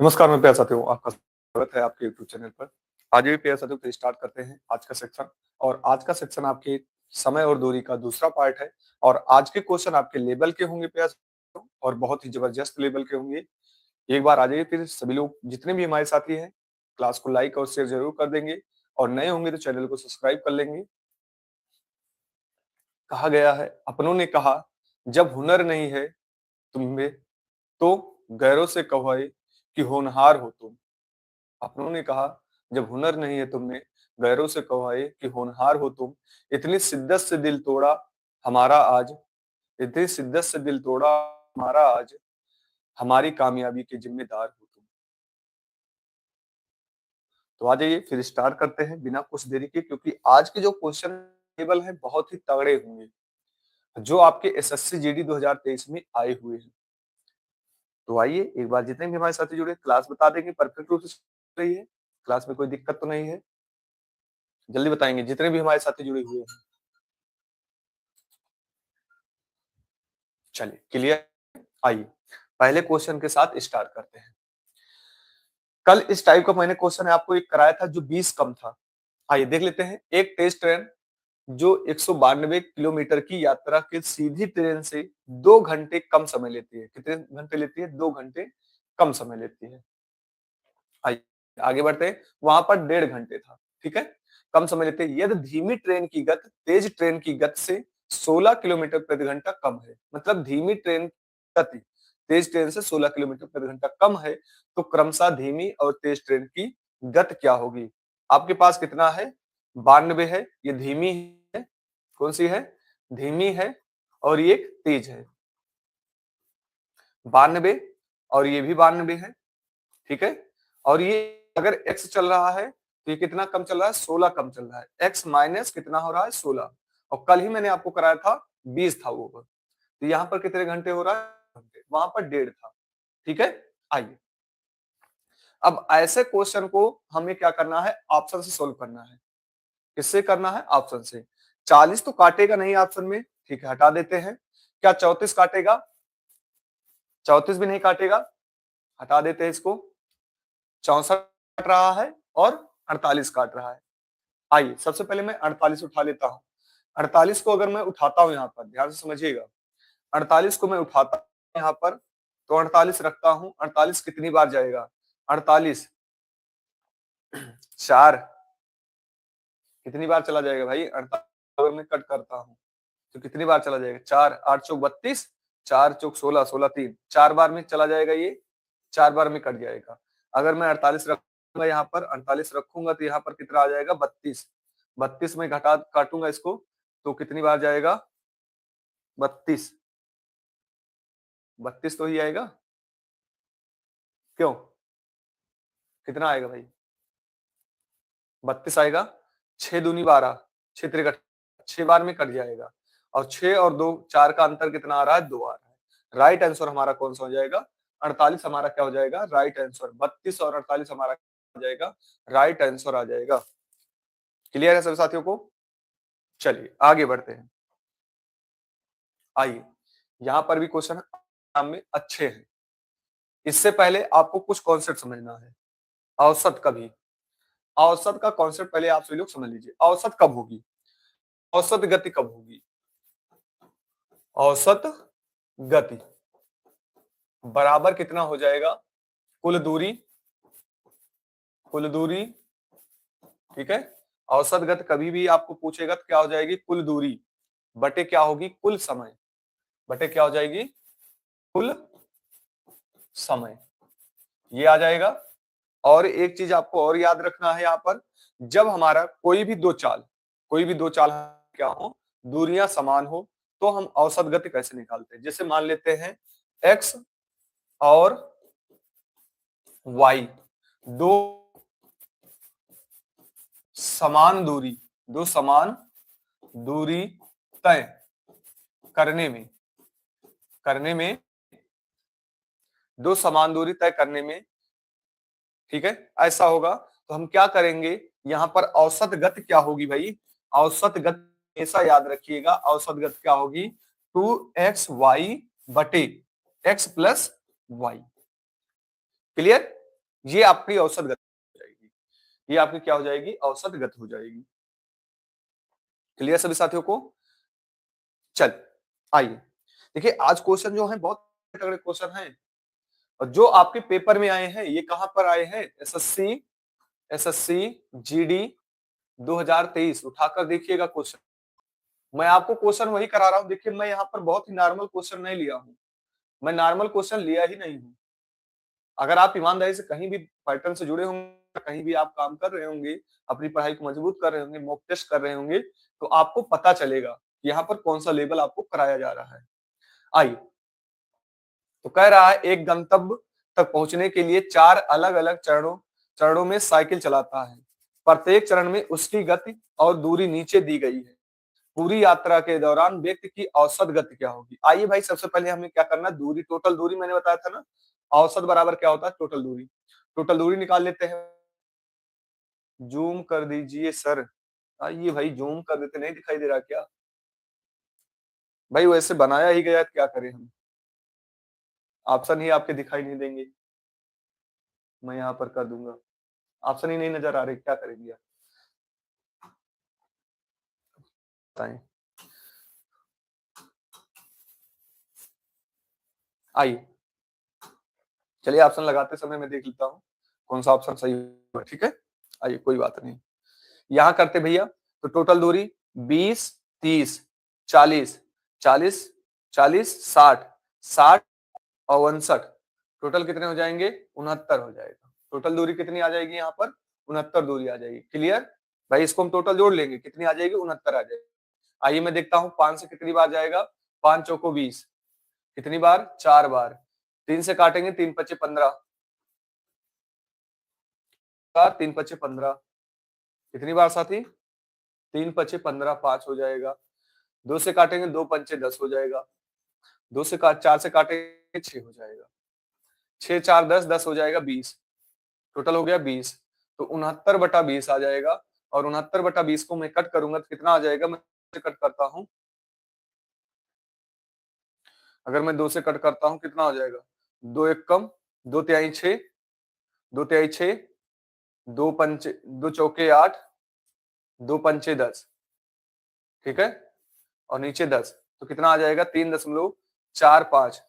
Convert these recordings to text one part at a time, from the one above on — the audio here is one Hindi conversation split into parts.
नमस्कार, मैं प्यारे साथियों, आपका स्वागत है आपके यूट्यूब चैनल पर। आज भी प्यारे साथियों, तो स्टार्ट करते हैं आज का सेक्शन। और आज का सेक्शन आपके समय और दूरी का दूसरा पार्ट है। और आज के क्वेश्चन आपके लेवल के होंगे प्यारे साथियों, और बहुत ही जबरदस्त लेवल के होंगे। एक बार आ जाइए, फिर सभी लोग जितने भी हमारे साथी हैं, क्लास को लाइक और शेयर जरूर कर देंगे, और नए होंगे तो चैनल को सब्सक्राइब कर लेंगे। कहा गया है, अपनों ने कहा, जब हुनर नहीं है तुम में, तो गैरों से कहो कि होनहार हो तुम। अपनों ने कहा, जब हुनर नहीं है तुमने, गैरों से कहो कि होनहार हो तुम। इतनी शिद्दत से दिल तोड़ा हमारा आज, इतनी शिद्दत से दिल तोड़ा हमारा आज, हमारी कामयाबी के जिम्मेदार हो तुम। तो आ जाइए, फिर स्टार्ट करते हैं बिना कुछ देरी के, क्योंकि आज के जो क्वेश्चन टेबल है बहुत ही तगड़े होंगे, जो आपके एसएससी जीडी 2023 में आए हुए हैं। तो आइए, एक बार जितने भी हमारे साथी जुड़े, क्लास बता देंगे परफेक्ट रूप से चल रही है, क्लास में कोई दिक्कत तो नहीं है? जल्दी बताएंगे जितने भी हमारे साथी जुड़े हुए हैं। चलिए, क्लियर। आइए, पहले क्वेश्चन के साथ स्टार्ट करते हैं। कल इस टाइप का मैंने क्वेश्चन आपको एक कराया था जो 20 कम था। आइए देख लेते हैं। एक तेज ट्रेन जो 192 किलोमीटर की यात्रा के सीधी ट्रेन से 2 घंटे कम समय लेती है। कितने घंटे लेती है? 2 घंटे कम समय लेती है। आइए आगे बढ़ते हैं। वहां पर 1.5 घंटे था, ठीक है, कम समय लेते हैं। यदि धीमी ट्रेन की गति तेज ट्रेन की गति से 16 किलोमीटर प्रति घंटा कम है, मतलब धीमी ट्रेन गति तेज ट्रेन से 16 किलोमीटर प्रति घंटा कम है, तो क्रमशः धीमी और तेज ट्रेन की गति क्या होगी? आपके पास कितना है? 92 है, ये धीमी है। कौन सी है? धीमी है। और ये तेज है। 92, और ये भी 92 है, ठीक है। और ये अगर x चल रहा है तो ये कितना कम चल रहा है? 16 कम चल रहा है। x माइनस कितना हो रहा है? 16। और कल ही मैंने आपको कराया था 20 था वो, तो यहाँ पर कितने घंटे हो रहा है? घंटे। वहां पर 1.5 था, ठीक है। आइए, अब ऐसे क्वेश्चन को हमें क्या करना है? ऑप्शन से सोल्व करना है। किससे करना है? ऑप्शन से। 40 तो काटेगा नहीं ऑप्शन में, ठीक है, हटा देते हैं। क्या 34 काटेगा? 34 भी नहीं काटेगा, हटा देते हैं इसको। 64 काट रहा है और 48 काट रहा है। आइए, सबसे पहले मैं 48 उठा लेता हूं। 48 को अगर मैं उठाता हूं, यहां पर ध्यान से समझिएगा, 48 को मैं उठाता हूं यहां पर, तो 48 रखता हूं। 48 कितनी बार जाएगा? 48 4 कितनी बार चला जाएगा भाई? 48 अगर मैं कट करता हूं तो कितनी बार चला जाएगा? 4 8 चौक 32, 4 चौक 16, 16 3, 4 बार में चला जाएगा ये, 4 बार में कट जाएगा। अगर मैं 48 रखूंगा यहाँ पर, 48 रखूंगा तो यहाँ पर कितना आ जाएगा? 32। 32 में घटा काटूंगा इसको तो कितनी बार जाएगा? 32। 32 तो ही आएगा। क्यों? कितना आएगा भाई? 32 आएगा। 6 दूनी 12, 6 त्रिक 6 बार में कट जाएगा। और 6 और 2 4 का अंतर कितना आ रहा है? 2 आ रहा है। राइट आंसर हमारा कौन सा हो जाएगा? 48 हमारा क्या हो जाएगा? Right answer. 32 और 48 हमारा हो जाएगा, राइट आंसर आ जाएगा। क्लियर है सभी साथियों को? चलिए आगे बढ़ते हैं। आइए, यहां पर भी क्वेश्चन में अच्छे हैं। इससे पहले आपको कुछ कॉन्सेप्ट समझना है। औसत कभी, औसत का कॉन्सेप्ट पहले आप सभी लोग समझ लीजिए। औसत कब होगी? औसत गति कब होगी? औसत गति बराबर कितना हो जाएगा? कुल दूरी, कुल दूरी, ठीक है। औसत गति कभी भी आपको पूछेगा तो क्या हो जाएगी? कुल दूरी बटे क्या होगी? कुल समय, बटे क्या हो जाएगी? कुल समय, ये आ जाएगा। और एक चीज आपको और याद रखना है यहाँ पर, जब हमारा कोई भी दो चाल, कोई भी दो चाल क्या हो, दूरियां समान हो, तो हम औसत गति कैसे निकालते हैं? जैसे मान लेते हैं x और y, दो समान दूरी, दो समान दूरी तय करने में, करने में, दो समान दूरी तय करने में, ठीक है, ऐसा होगा तो हम क्या करेंगे? यहां पर औसत गति क्या होगी भाई? औसत गति हमेशा याद रखिएगा, औसत गति क्या होगी? 2xy बटे x प्लस वाई। क्लियर? ये आपकी औसत गति हो जाएगी, ये आपकी क्या हो जाएगी, औसत गति हो जाएगी। क्लियर सभी साथियों को? चल आइए, देखिए आज क्वेश्चन जो है बहुत तगड़े क्वेश्चन हैं और जो आपके पेपर में आए हैं, ये कहां पर आए हैं, एसएससी जीडी 2023 उठाकर देखिएगा क्वेश्चन। मैं आपको क्वेश्चन वही करा रहा हूं, देखिए मैं यहाँ पर बहुत ही नॉर्मल क्वेश्चन नहीं लिया हूं, मैं नॉर्मल क्वेश्चन लिया ही नहीं हूं। अगर आप ईमानदारी से कहीं भी पैटर्न से जुड़े होंगे, कहीं भी आप काम कर रहे होंगे, अपनी पढ़ाई को मजबूत कर रहे होंगे, मॉक टेस्ट कर रहे होंगे, तो आपको पता चलेगा कि यहाँ पर कौन सा लेवल आपको कराया जा रहा है। आइए, तो कह रहा है एक गंतव्य तक पहुंचने के लिए 4 अलग-अलग चरणों में साइकिल चलाता है। प्रत्येक चरण में उसकी गति और दूरी नीचे दी गई है। पूरी यात्रा के दौरान व्यक्ति की औसत गति क्या होगी? आइए भाई, सबसे पहले हमें क्या करना है, दूरी, टोटल दूरी मैंने बताया था ना, औसत बराबर क्या होता है, टोटल दूरी। टोटल दूरी निकाल लेते हैं। जूम कर दीजिए सर। आइए भाई, जूम कर देते, नहीं दिखाई दे रहा क्या? भाई वैसे बनाया ही गया है, क्या करें हम? ऑप्शन ही आपके दिखाई नहीं देंगे। मैं यहाँ पर कर दूंगा, ऑप्शन ही नहीं नजर आ रहे, क्या करेंगे आप बताएं। आइए, चलिए ऑप्शन लगाते समय मैं देख लेता हूँ कौन सा ऑप्शन सही होगा, ठीक है। आइए, कोई बात नहीं, यहाँ करते भैया। तो टोटल दूरी 20, 30, 40, 40, 40, 60, 60 और 59, टोटल कितने हो जाएंगे, 69 हो जाएगा। टोटल दूरी कितनी आ जाएगी यहाँ पर, 69 दूरी आ जाएगी। क्लियर भाई, इसको हम टोटल जोड़ लेंगे, कितनी आ जाएगी, 69 आ जाएगी। आइए मैं देखता हूँ 5 से कितनी बार जाएगा, 5 चौको 20, कितनी बार, 4 बार। 3 से काटेंगे, 3 पच्चे 15, 3 पच्चे 15, कितनी बार साथी, 3 पच्चे 15, 5 हो जाएगा। 2 से काटेंगे, 2 पंचे 10 हो जाएगा। 2 से काट 4 से काटेंगे, 6 हो जाएगा। 6 4 10, 10 हो जाएगा 20, टोटल हो गया 20। तो 69/20 आ जाएगा। और 69/20 को मैं कट करूंगा तो कितना आ जाएगा, मैं कट करता हूँ, अगर मैं 2 से कट करता हूँ कितना हो जाएगा, 2 एक कम, 2 तिहाई 6, 2 तिहाई 6, 2 पंचे 2 चौके 8, 2 पंचे 10, ठीक है, और नीचे 10, तो कितना आ जाएगा, 3.45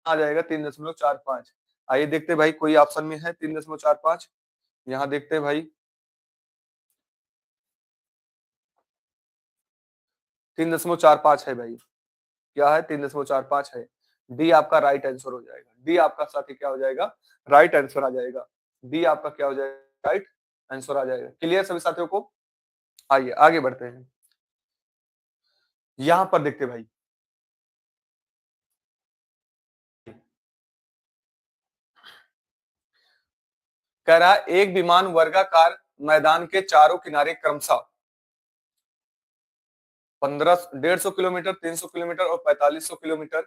आ जाएगा, 3.45। आइए देखते भाई, कोई ऑप्शन में है 3.45, यहाँ देखते भाई, 3.45 है भाई, क्या है, 3.45 है। डी आपका राइट आंसर हो जाएगा, डी आपका साथी क्या हो जाएगा, राइट आंसर आ जाएगा। डी आपका क्या हो जाएगा, राइट आंसर आ जाएगा। क्लियर सभी साथियों को? आइए आगे बढ़ते हैं, यहां पर देखते भाई, कह रहा है एक विमान वर्गाकार मैदान के चारों किनारे क्रमशः 1,500 किलोमीटर, 300 किलोमीटर और 4500 किलोमीटर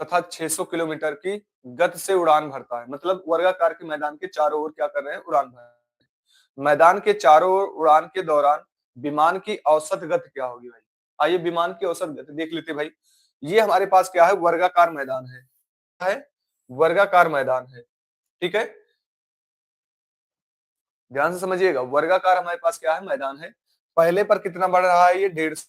तथा 600 किलोमीटर की गति से उड़ान भरता है। मतलब वर्गाकार के मैदान के चारों ओर क्या कर रहे हैं, उड़ान भर रहे हैं। मैदान के चारों ओर उड़ान के दौरान विमान की औसत गति क्या होगी भाई? आइए विमान की औसत गति देख लेते भाई। ये हमारे पास क्या है, वर्गाकार मैदान है वर्गाकार मैदान है, ठीक है, ध्यान से समझिएगा। वर्गाकार हमारे पास क्या है, मैदान है। पहले पर कितना बढ़ रहा है, ये 150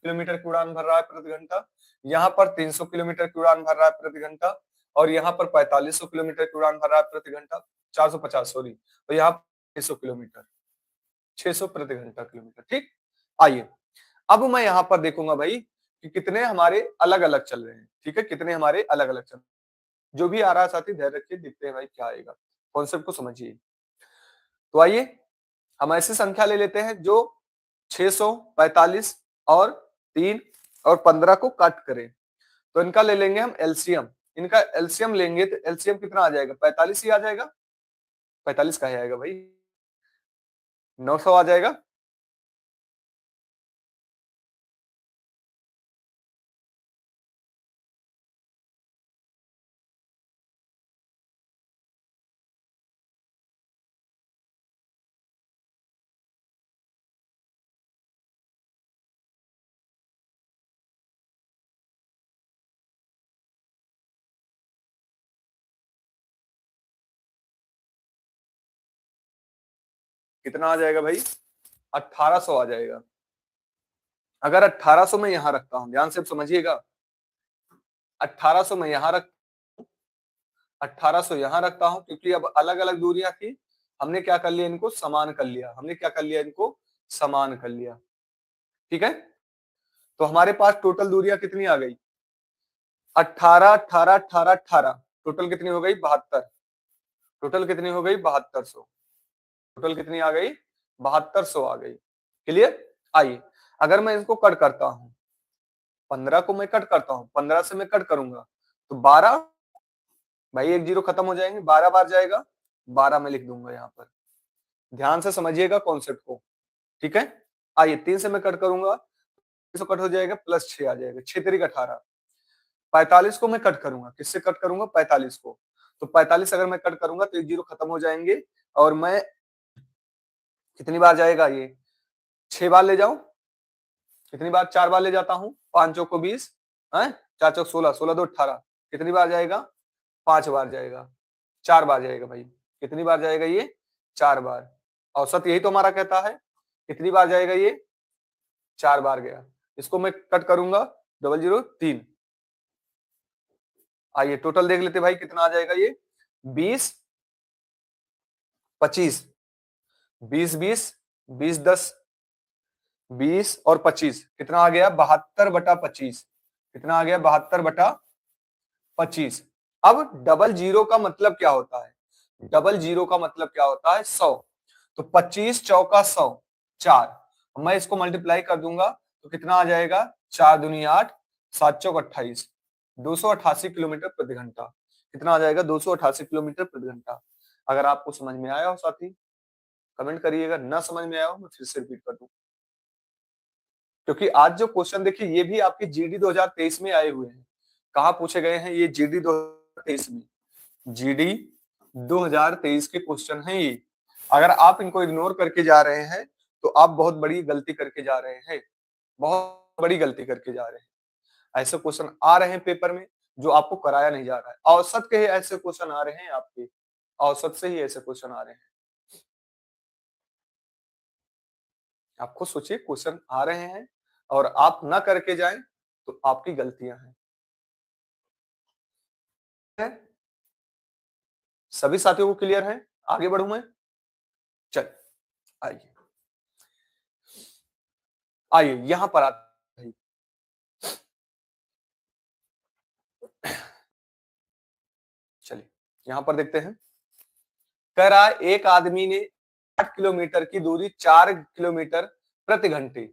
किलोमीटर की उड़ान भर रहा है प्रति घंटा। यहाँ पर 300 किलोमीटर की उड़ान भर रहा है प्रति घंटा। और यहाँ पर 4500 किलोमीटर की उड़ान भर रहा है प्रति घंटा, 450 सॉरी। तो यहाँ 600 किलोमीटर, 600 प्रति घंटा किलोमीटर, ठीक। आइए, अब मैं यहाँ पर देखूंगा भाई कि कितने हमारे अलग अलग चल रहे हैं, ठीक है, कितने हमारे अलग अलग चल रहे हैं। जो भी आ रहा है साथी धैर्य रखिए, देखते हैं भाई क्या आएगा, कॉन्सेप्ट को समझिए। तो आइए हम ऐसी संख्या ले लेते हैं जो 600, 45 और 3 और 15 को काट करें। तो इनका ले लेंगे हम एलसीएम। इनका एलसीएम लेंगे तो एलसीएम कितना आ जाएगा, 45 ही आ जाएगा। 45 का ही आएगा भाई, 900 आ जाएगा। कितना आ जाएगा भाई, 1800 आ जाएगा। अगर 1800 में यहां रखता हूं, ध्यान से समझिएगा, 1800 में यहां रख 1800 यहां रखता हूं, क्योंकि अब अलग अलग दूरियां थी, हमने क्या कर लिया, इनको समान कर लिया, हमने क्या कर लिया, इनको समान कर लिया। ठीक है, तो हमारे पास टोटल दूरियां कितनी आ गई, 18 18 18 18, टोटल कितनी हो गई, 72। टोटल कितनी हो गई, 7200। टोटल कितनी आ गई, 7200 आ गई। क्लियर। आइए, अगर मैं इसको कट करता हूं, 15 को मैं कट करता हूं, 15 से मैं कट करूंगा तो 12, भाई एक जीरो खत्म हो जाएंगे, 12 बार जाएगा, 12 में लिख दूंगा यहाँ पर। ध्यान से समझिएगा कॉन्सेप्ट को। ठीक है, आइए 3 से मैं कट करूंगा, तो कट हो जाएगा, प्लस 6 आ जाएगा, 6 तरीक 18। 45 को मैं कट करूंगा, किससे कट करूंगा, 45 को, तो 45 अगर मैं कट करूंगा तो एक जीरो खत्म हो जाएंगे, और मैं कितनी बार जाएगा ये, 6 बार ले जाऊं, कितनी बार, 4 बार ले जाता हूं, 5 चौक को 20 है, 4 चौक 16, 16 दो 18, कितनी बार जाएगा, 5 बार जाएगा, 4 बार जाएगा भाई, कितनी बार जाएगा ये, 4 बार। औसत यही तो हमारा कहता है, कितनी बार जाएगा ये, 4 बार गया। इसको मैं कट करूंगा, 003। आइए टोटल देख लेते भाई, कितना आ जाएगा ये, 20 25, 20 20 20 10 20 और 25, कितना आ गया, 72/25। कितना आ गया, 72/25। अब डबल जीरो का मतलब क्या होता है, डबल जीरो का मतलब क्या होता है, 100। तो 25 चौका 100, 4, मैं इसको मल्टीप्लाई कर दूंगा तो कितना आ जाएगा, 4 दूनी 8, 7 चौक 28, 288 किलोमीटर प्रति घंटा। कितना आ जाएगा, 288 किलोमीटर प्रति घंटा। अगर आपको समझ में आया हो साथी कमेंट करिएगा, ना समझ में आया हो मैं फिर से रिपीट कर दूं, क्योंकि आज जो क्वेश्चन देखिए ये भी आपके जीडी 2023 में आए हुए हैं। कहाँ पूछे गए हैं ये, जीडी 2023 में, जीडी 2023 के क्वेश्चन हैं ये। अगर आप इनको इग्नोर करके जा रहे हैं तो आप बहुत बड़ी गलती करके जा रहे हैं, बहुत बड़ी गलती करके जा रहे हैं। ऐसे क्वेश्चन आ रहे हैं पेपर में जो आपको कराया नहीं जा रहा है, औसत के ही ऐसे क्वेश्चन आ रहे हैं आपके, औसत से ही ऐसे क्वेश्चन आ रहे हैं। आप खुद सोचिए, क्वेश्चन आ रहे हैं और आप ना करके जाएं तो आपकी गलतियां हैं। सभी साथियों को क्लियर है, आगे बढ़ूं मैं, चल आइए, आइए यहां पर आते हैं, चलिए यहां पर देखते हैं। कह रहा है एक आदमी ने 8 किलोमीटर की दूरी 4 किलोमीटर प्रति घंटे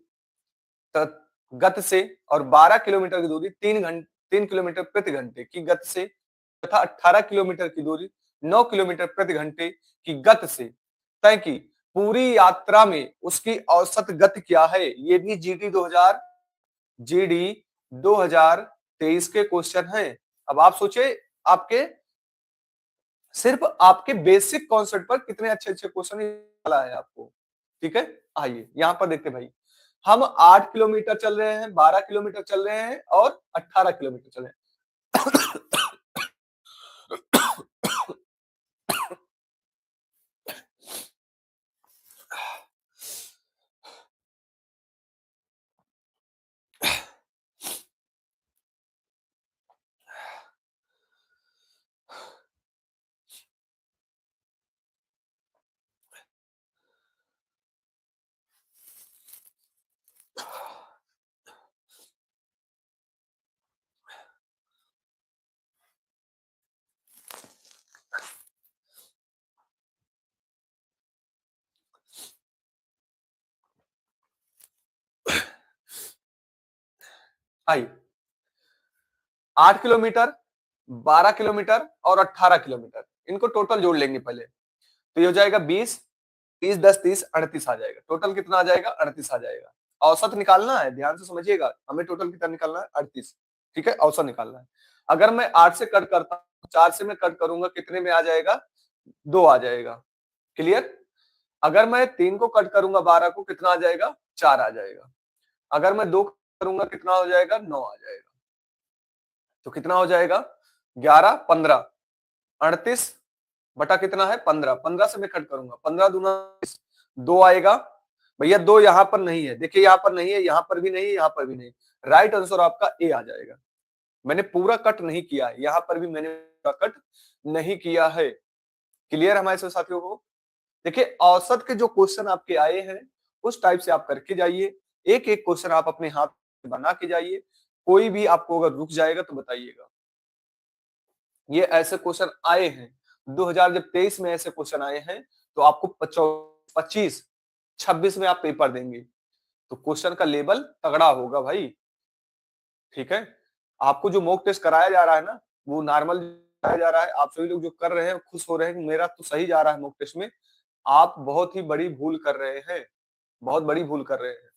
गति से और 12 किलोमीटर की दूरी 3 किलोमीटर प्रति घंटे की गति से तथा 18 किलोमीटर की दूरी 9 किलोमीटर प्रति घंटे की गति से तय की। पूरी यात्रा में उसकी औसत गति क्या है। ये भी जीडी 2023 के क्वेश्चन हैं। अब आप सोचे, आपके सिर्फ आपके बेसिक कॉन्सेप्ट पर कितने अच्छे अच्छे क्वेश्चन डाला है आपको। ठीक है, आइए यहां पर देखते भाई, हम 8 किलोमीटर चल रहे हैं, 12 किलोमीटर चल रहे हैं और 18 किलोमीटर चल रहे हैं। आइए 8 किलोमीटर, 12 किलोमीटर और 18 किलोमीटर, इनको टोटल जोड़ लेंगे पहले, तो ये हो जाएगा 20, 30 10 30 38 आ जाएगा। टोटल कितना आ जाएगा, 38 आ जाएगा। औसत निकालना है, ध्यान से समझिएगा, हमें टोटल कितना निकालना है, 38। ठीक है, औसत निकालना है। अगर मैं 8 से कट करता हूं, 4 से मैं कट करूंगा, कितने में आ जाएगा, 2 आ जाएगा। क्लियर। अगर मैं 3 को कट करूंगा 12 को, कितना आ जाएगा, 4 आ जाएगा। अगर मैं 2 करूंगा, कितना हो जाएगा, 9 आ जाएगा। तो कितना हो जाएगा, 11 15 38 बटा कितना है, 15, 15 से मैं कट करूंगा, 15 दूना 2 आएगा भैया, 2 यहाँ पर नहीं है, देखिए यहाँ पर नहीं है, यहाँ पर भी नहीं है, यहाँ पर भी नहीं। राइट आंसर आपका ए आ जाएगा। मैंने पूरा कट नहीं किया है, यहाँ पर भी मैंने पूरा कट नहीं किया है। क्लियर हमारे सब साथियों को? देखिए औसत के जो क्वेश्चन आपके आए हैं उस टाइप से आप करके जाइए, एक एक क्वेश्चन आप अपने हाथ से बना के जाइए। कोई भी आपको अगर रुक जाएगा तो बताइएगा। ये ऐसे क्वेश्चन आए हैं 2023 में, ऐसे क्वेश्चन आए हैं तो आपको 25 26 में आप पेपर देंगे तो क्वेश्चन का लेवल तगड़ा होगा भाई। ठीक है, आपको जो मॉक टेस्ट कराया जा रहा है ना वो नॉर्मल कराया जा रहा है। आप सभी लोग जो कर रहे हैं खुश हो रहे हैं कि मेरा तो सही जा रहा है मॉक टेस्ट में। आप बहुत ही बड़ी भूल कर रहे हैं, बहुत बड़ी भूल कर रहे हैं।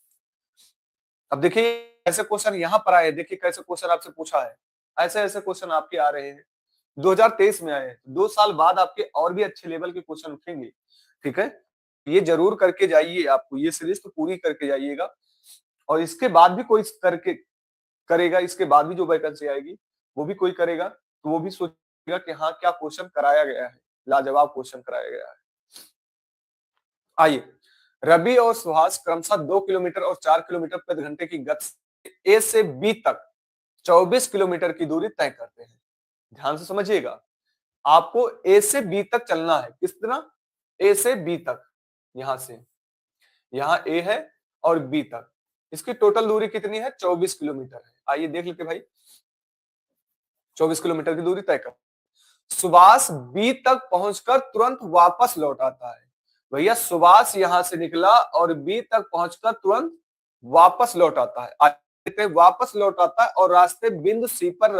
अब देखिए ऐसे क्वेश्चन यहाँ पर आए, देखिए कैसे क्वेश्चन आपसे पूछा है, ऐसे ऐसे क्वेश्चन आपके आ रहे हैं 2023 में आए हैं। 2 साल बाद आपके और भी अच्छे लेवल के क्वेश्चन उठेंगे। ठीक है, ये जरूर करके जाइए, आपको ये सीरीज तो पूरी करके जाइएगा और इसके बाद भी कोई करके करेगा, इसके बाद भी जो वैकेंसी आएगी वो भी कोई करेगा तो वो भी सोचेगा कि हाँ क्या क्वेश्चन कराया गया है, लाजवाब क्वेश्चन कराया गया है। आइए, रवि और सुहास क्रमशः 2 किलोमीटर और 4 किलोमीटर प्रति घंटे की गति से ए से बी तक 24 किलोमीटर की दूरी तय करते हैं। ध्यान से समझिएगा, आपको ए से बी तक चलना है। कितना? ए से बी तक, यहां से, यहां ए है और बी तक, इसकी टोटल दूरी कितनी है? 24 किलोमीटर है। आइए देख लेते भाई, 24 किलोमीटर की दूरी तय कर। सुभाष बी तक पहुंचकर तुरंत वापस लौट आता है। भैया सुभाष यहां से निकला और बी तक पहुंचकर तुरंत वापस लौट आता है, वापस लौट आता है और रास्ते बिंदु सी पर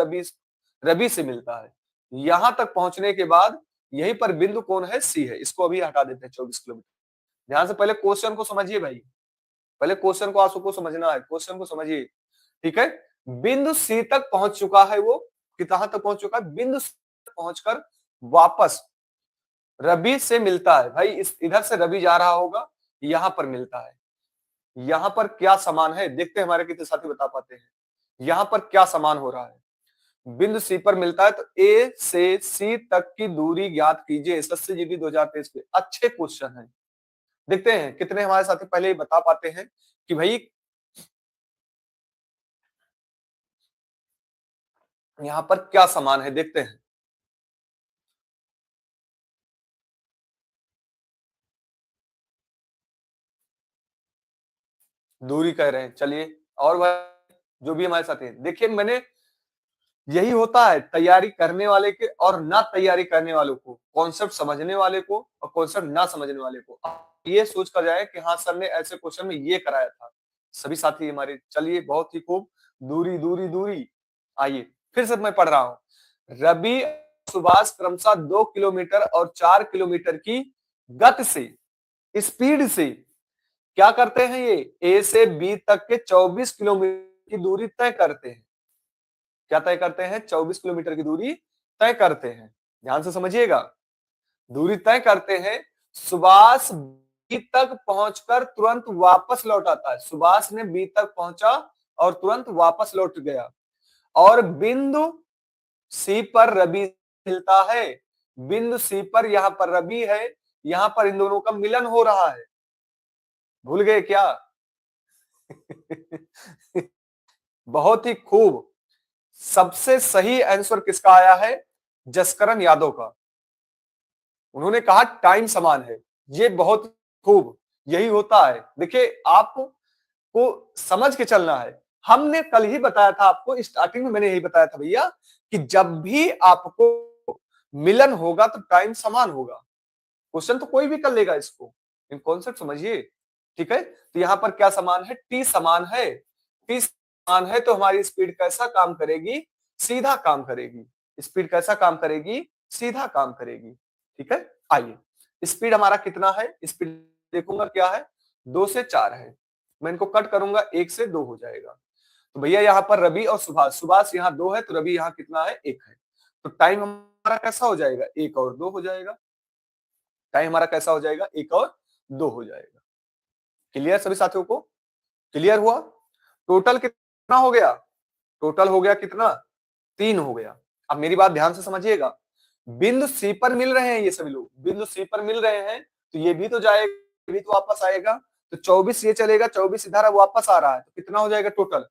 रवि से मिलता है। यहां तक पहुंचने के बाद यहीं पर बिंदु कौन है? सी है। इसको अभी हटा देते हैं 24 किलोमीटर। ध्यान से पहले क्वेश्चन को समझिए भाई, पहले क्वेश्चन को आपको समझना है, क्वेश्चन को समझिए। ठीक है, बिंदु सी तक पहुंच चुका है वो, कहां तक पहुंच चुका है? बिंदु सी तक पहुंचकर वापस रवि से मिलता है। भाई इस इधर से रवि जा रहा होगा, यहां पर मिलता है। यहां पर क्या समान है देखते हैं, हमारे कितने साथी बता पाते हैं यहां पर क्या समान हो रहा है। बिंदु सी पर मिलता है तो ए से सी तक की दूरी ज्ञात कीजिए। एसएससी जीडी 2023 के अच्छे क्वेश्चन है, देखते हैं कितने हमारे साथी पहले ही बता पाते हैं कि भाई यहां पर क्या समान है, देखते हैं। दूरी कह रहे हैं, चलिए। और भाई जो भी हमारे साथी हैं, देखिए मैंने, यही होता है तैयारी करने वाले के और ना तैयारी करने वालों को, कॉन्सेप्ट समझने वाले को और कॉन्सेप्ट ना समझने वाले को। ये सोच कर जाए कि हाँ सर ने ऐसे क्वेश्चन में ये कराया था। सभी साथी हमारे, चलिए बहुत ही खूब। दूरी दूरी दूरी, आइए फिर से मैं पढ़ रहा हूं। रवि सुभाष क्रमशः 2 किलोमीटर और 4 किलोमीटर की गति से, स्पीड से क्या करते हैं? ये ए से बी तक के 24 किलोमीटर की दूरी तय करते हैं। क्या तय करते हैं? 24 किलोमीटर की दूरी तय करते हैं। ध्यान से समझिएगा, दूरी तय करते हैं। सुभाष बी तक पहुंचकर तुरंत वापस लौट आता है। सुभाष ने बी तक पहुंचा और तुरंत वापस लौट गया और बिंदु सी पर रवि मिलता है। बिंदु सी पर यहां पर रवि है, यहां पर इन दोनों का मिलन हो रहा है। भूल गए क्या? बहुत ही खूब। सबसे सही आंसर किसका आया है? जसकरण यादव का। उन्होंने कहा टाइम समान है। ये बहुत खूब, यही होता है। देखिए आपको समझ के चलना है। हमने कल ही बताया था आपको, स्टार्टिंग में मैंने यही बताया था भैया कि जब भी आपको मिलन होगा तो टाइम समान होगा। क्वेश्चन तो कोई भी कर लेगा इसको, इन कॉन्सेप्ट समझिए। ठीक है, तो यहां पर क्या समान है? टी समान है। टी समान है तो हमारी स्पीड कैसा काम करेगी? सीधा काम करेगी। स्पीड कैसा काम करेगी? सीधा काम करेगी। ठीक है, आइए स्पीड हमारा कितना है? स्पीड देखूंगा क्या है, 2 से 4 है। मैं इनको कट करूंगा, 1 से 2 हो जाएगा। तो भैया यहाँ पर रवि और सुभाष, सुभाष यहाँ 2 है तो रवि यहाँ कितना है? 1 है। तो टाइम हमारा कैसा हो जाएगा? 1 और 2 हो जाएगा। टाइम हमारा कैसा हो जाएगा? 1 और 2 हो जाएगा। क्लियर सभी साथियों को? क्लियर हुआ? टोटल कितना हो गया? टोटल हो गया कितना? 3 हो गया। अब मेरी बात ध्यान से समझिएगा, बिंदु सी पर मिल रहे हैं ये सभी लोग, बिंदु सी पर मिल रहे हैं तो ये भी तो जाएगा भी तो वापस आएगा, तो 24 ये चलेगा, 24 इधर वापस आ रहा है, तो कितना हो जाएगा टोटल?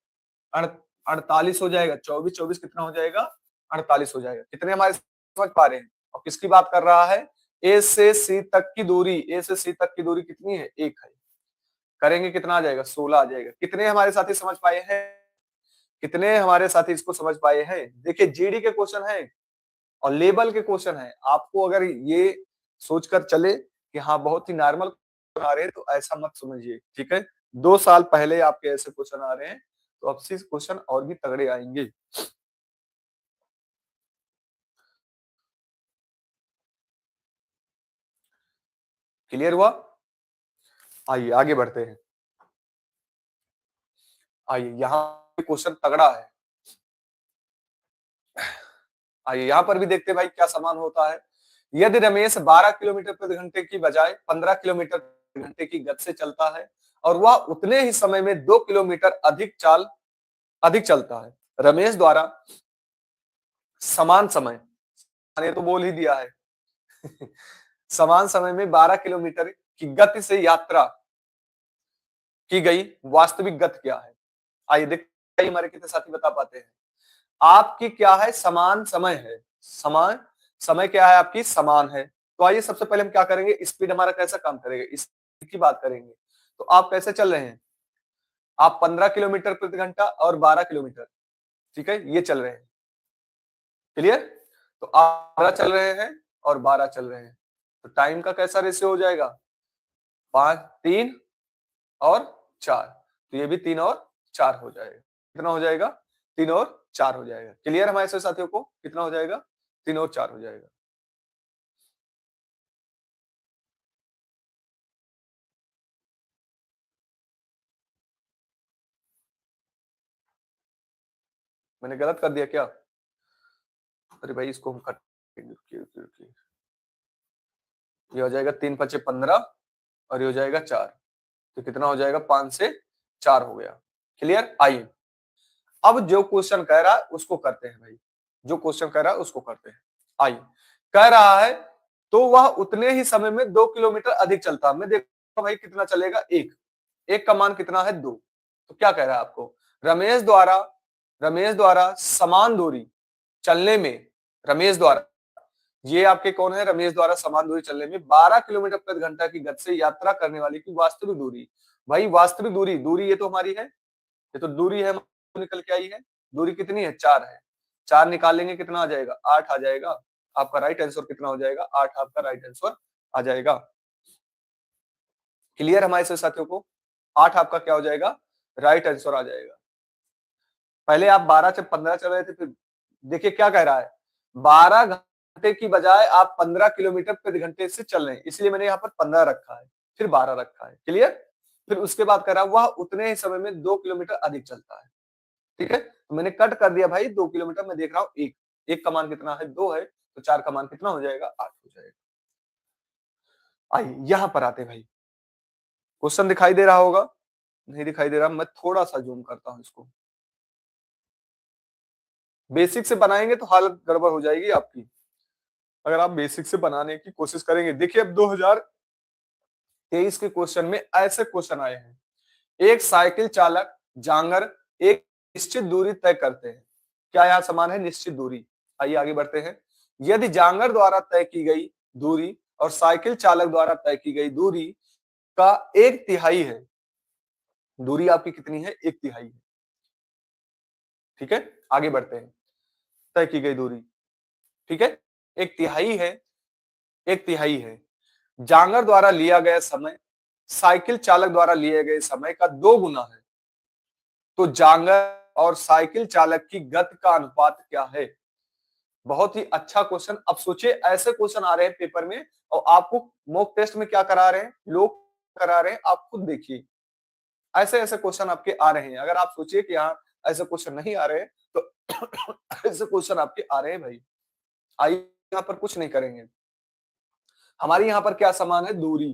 48 हो जाएगा। 24 24 कितना हो जाएगा? 48 हो जाएगा। कितने हमारे समझ पा रहे हैं? और किसकी बात कर रहा है? ए से सी तक की दूरी, ए से सी तक की दूरी कितनी है? 1 है। करेंगे कितना आ जाएगा? 16 आ जाएगा। कितने हमारे साथी समझ पाए हैं? कितने हमारे साथी इसको समझ पाए हैं? देखिए जीडी के क्वेश्चन है और लेवल के क्वेश्चन है। आपको अगर ये सोचकर चले कि हाँ बहुत ही नॉर्मल आ रहे हैं तो ऐसा मत समझिए, ठीक है। 2 साल पहले आपके ऐसे क्वेश्चन आ रहे हैं, तो अब से क्वेश्चन और भी तगड़े आएंगे। क्लियर हुआ? आइए आगे बढ़ते हैं। आइए यहाँ क्वेश्चन तगड़ा है। आइए यहाँ पर भी देखते हैं भाई क्या समान होता है। यदि रमेश 12 किलोमीटर प्रति घंटे की बजाय 15 किलोमीटर प्रति घंटे की गति से चलता है और वह उतने ही समय में 2 किलोमीटर अधिक चलता है, रमेश द्वारा समान समय, ये तो बोल ही दिया है समान समय में 12 किलोमीटर की गति से यात्रा की गई वास्तविक गति क्या है? आइए देखते हैं हमारे कितने साथी बता पाते हैं। आपकी क्या है? समान समय है। समान समय क्या है आपकी? समान है। तो आइए सबसे पहले हम क्या करेंगे, स्पीड हमारा कैसा काम करेगा, स्पीड की बात करेंगे। तो आप कैसे चल रहे हैं? आप 15 किलोमीटर प्रति घंटा और 12 किलोमीटर, ठीक है, ये चल रहे हैं। क्लियर? तो आप 12 चल रहे हैं और 12 चल रहे हैं, तो टाइम का कैसा रेशियो हो जाएगा? 5 3 और 4, तो ये भी 3 और 4 हो जाएगा। कितना हो जाएगा? 3 और 4 हो जाएगा। क्लियर हमारे सभी साथियों को? कितना हो जाएगा? 3 और 4 हो जाएगा। मैंने गलत कर दिया क्या? अरे भाई इसको हम कट, रुकिए रुकिए रुकिए, ये हो जाएगा 3 5 15 और ये हो जाएगा 4, तो कितना हो जाएगा? 5 से 4 हो गया। क्लियर? आइए अब जो क्वेश्चन कह रहा है उसको करते हैं भाई, जो क्वेश्चन कह रहा है उसको करते हैं। आइए, कह रहा है तो वह उतने ही समय में 2 किलोमीटर अधिक चलता है। मैं देखो भाई कितना चलेगा? 1, 1 का मान कितना है? 2। तो क्या कह रहा है आपको? रमेश द्वारा समान दूरी चलने में, रमेश द्वारा, ये आपके कौन है? रमेश द्वारा समान दूरी चलने में 12 किलोमीटर प्रति घंटा की गति से यात्रा करने वाले की वास्तविक दूरी। भाई वास्तविक दूरी, दूरी ये तो हमारी है, ये तो दूरी है, निकल के आई है। दूरी कितनी है? 4 है। 4 निकालेंगे कितना आ जाएगा? 8 आ जाएगा। आपका राइट आंसर कितना हो जाएगा? 8 आपका राइट आंसर आ जाएगा। क्लियर हमारे सभी साथियों को? 8 आपका क्या हो जाएगा? राइट आंसर आ जाएगा। पहले आप 12 से 15 चल रहे थे, फिर देखिए क्या कह रहा है, 12 घंटे की बजाय आप 15 किलोमीटर प्रति घंटे से चल रहे हैं, इसलिए मैंने यहाँ पर 15 रखा है, फिर 12 रखा है। क्लियर? फिर उसके बाद कह रहा है वह उतने ही समय में 2 किलोमीटर अधिक चलता है। ठीक है, तो मैंने कट कर दिया भाई 2 किलोमीटर, मैं देख रहा हूँ 1, 1 का मान कितना है? 2 है, तो 4 का मान कितना हो जाएगा? 8 हो जाएगा। आइए यहां पर आते भाई, क्वेश्चन दिखाई दे रहा होगा? नहीं दिखाई दे रहा, मैं थोड़ा सा जूम करता हूं इसको। बेसिक से बनाएंगे तो हालत गड़बड़ हो जाएगी आपकी, अगर आप बेसिक से बनाने की कोशिश करेंगे। देखिए अब 2023 के क्वेश्चन में ऐसे क्वेश्चन आए हैं, एक साइकिल चालक जांगर एक निश्चित दूरी तय करते हैं। क्या यहाँ समान है? निश्चित दूरी। आइए आगे बढ़ते हैं। यदि जांगर द्वारा तय की गई दूरी और साइकिल चालक द्वारा तय की गई दूरी का 1/3 है, दूरी आपकी कितनी है? 1/3 है। ठीक है, आगे बढ़ते हैं। तय की गई दूरी, ठीक है, 1/3 है, 1/3 है। जांगर द्वारा लिया गया समय साइकिल चालक द्वारा लिए गए समय का 2 गुना है, तो जांगर और साइकिल चालक की गति का अनुपात क्या है? बहुत ही अच्छा क्वेश्चन। अब सोचिए ऐसे क्वेश्चन आ रहे हैं पेपर में और आपको मॉक टेस्ट में क्या करा रहे हैं लोग, करा रहे हैं, आप खुद देखिए ऐसे ऐसे क्वेश्चन आपके आ रहे हैं। अगर आप सोचिए कि हाँ ऐसे क्वेश्चन नहीं आ रहे हैं, तो ऐसे क्वेश्चन आपके आ रहे हैं भाई। आइए यहाँ पर कुछ नहीं करेंगे, हमारी यहाँ पर क्या समान है? दूरी।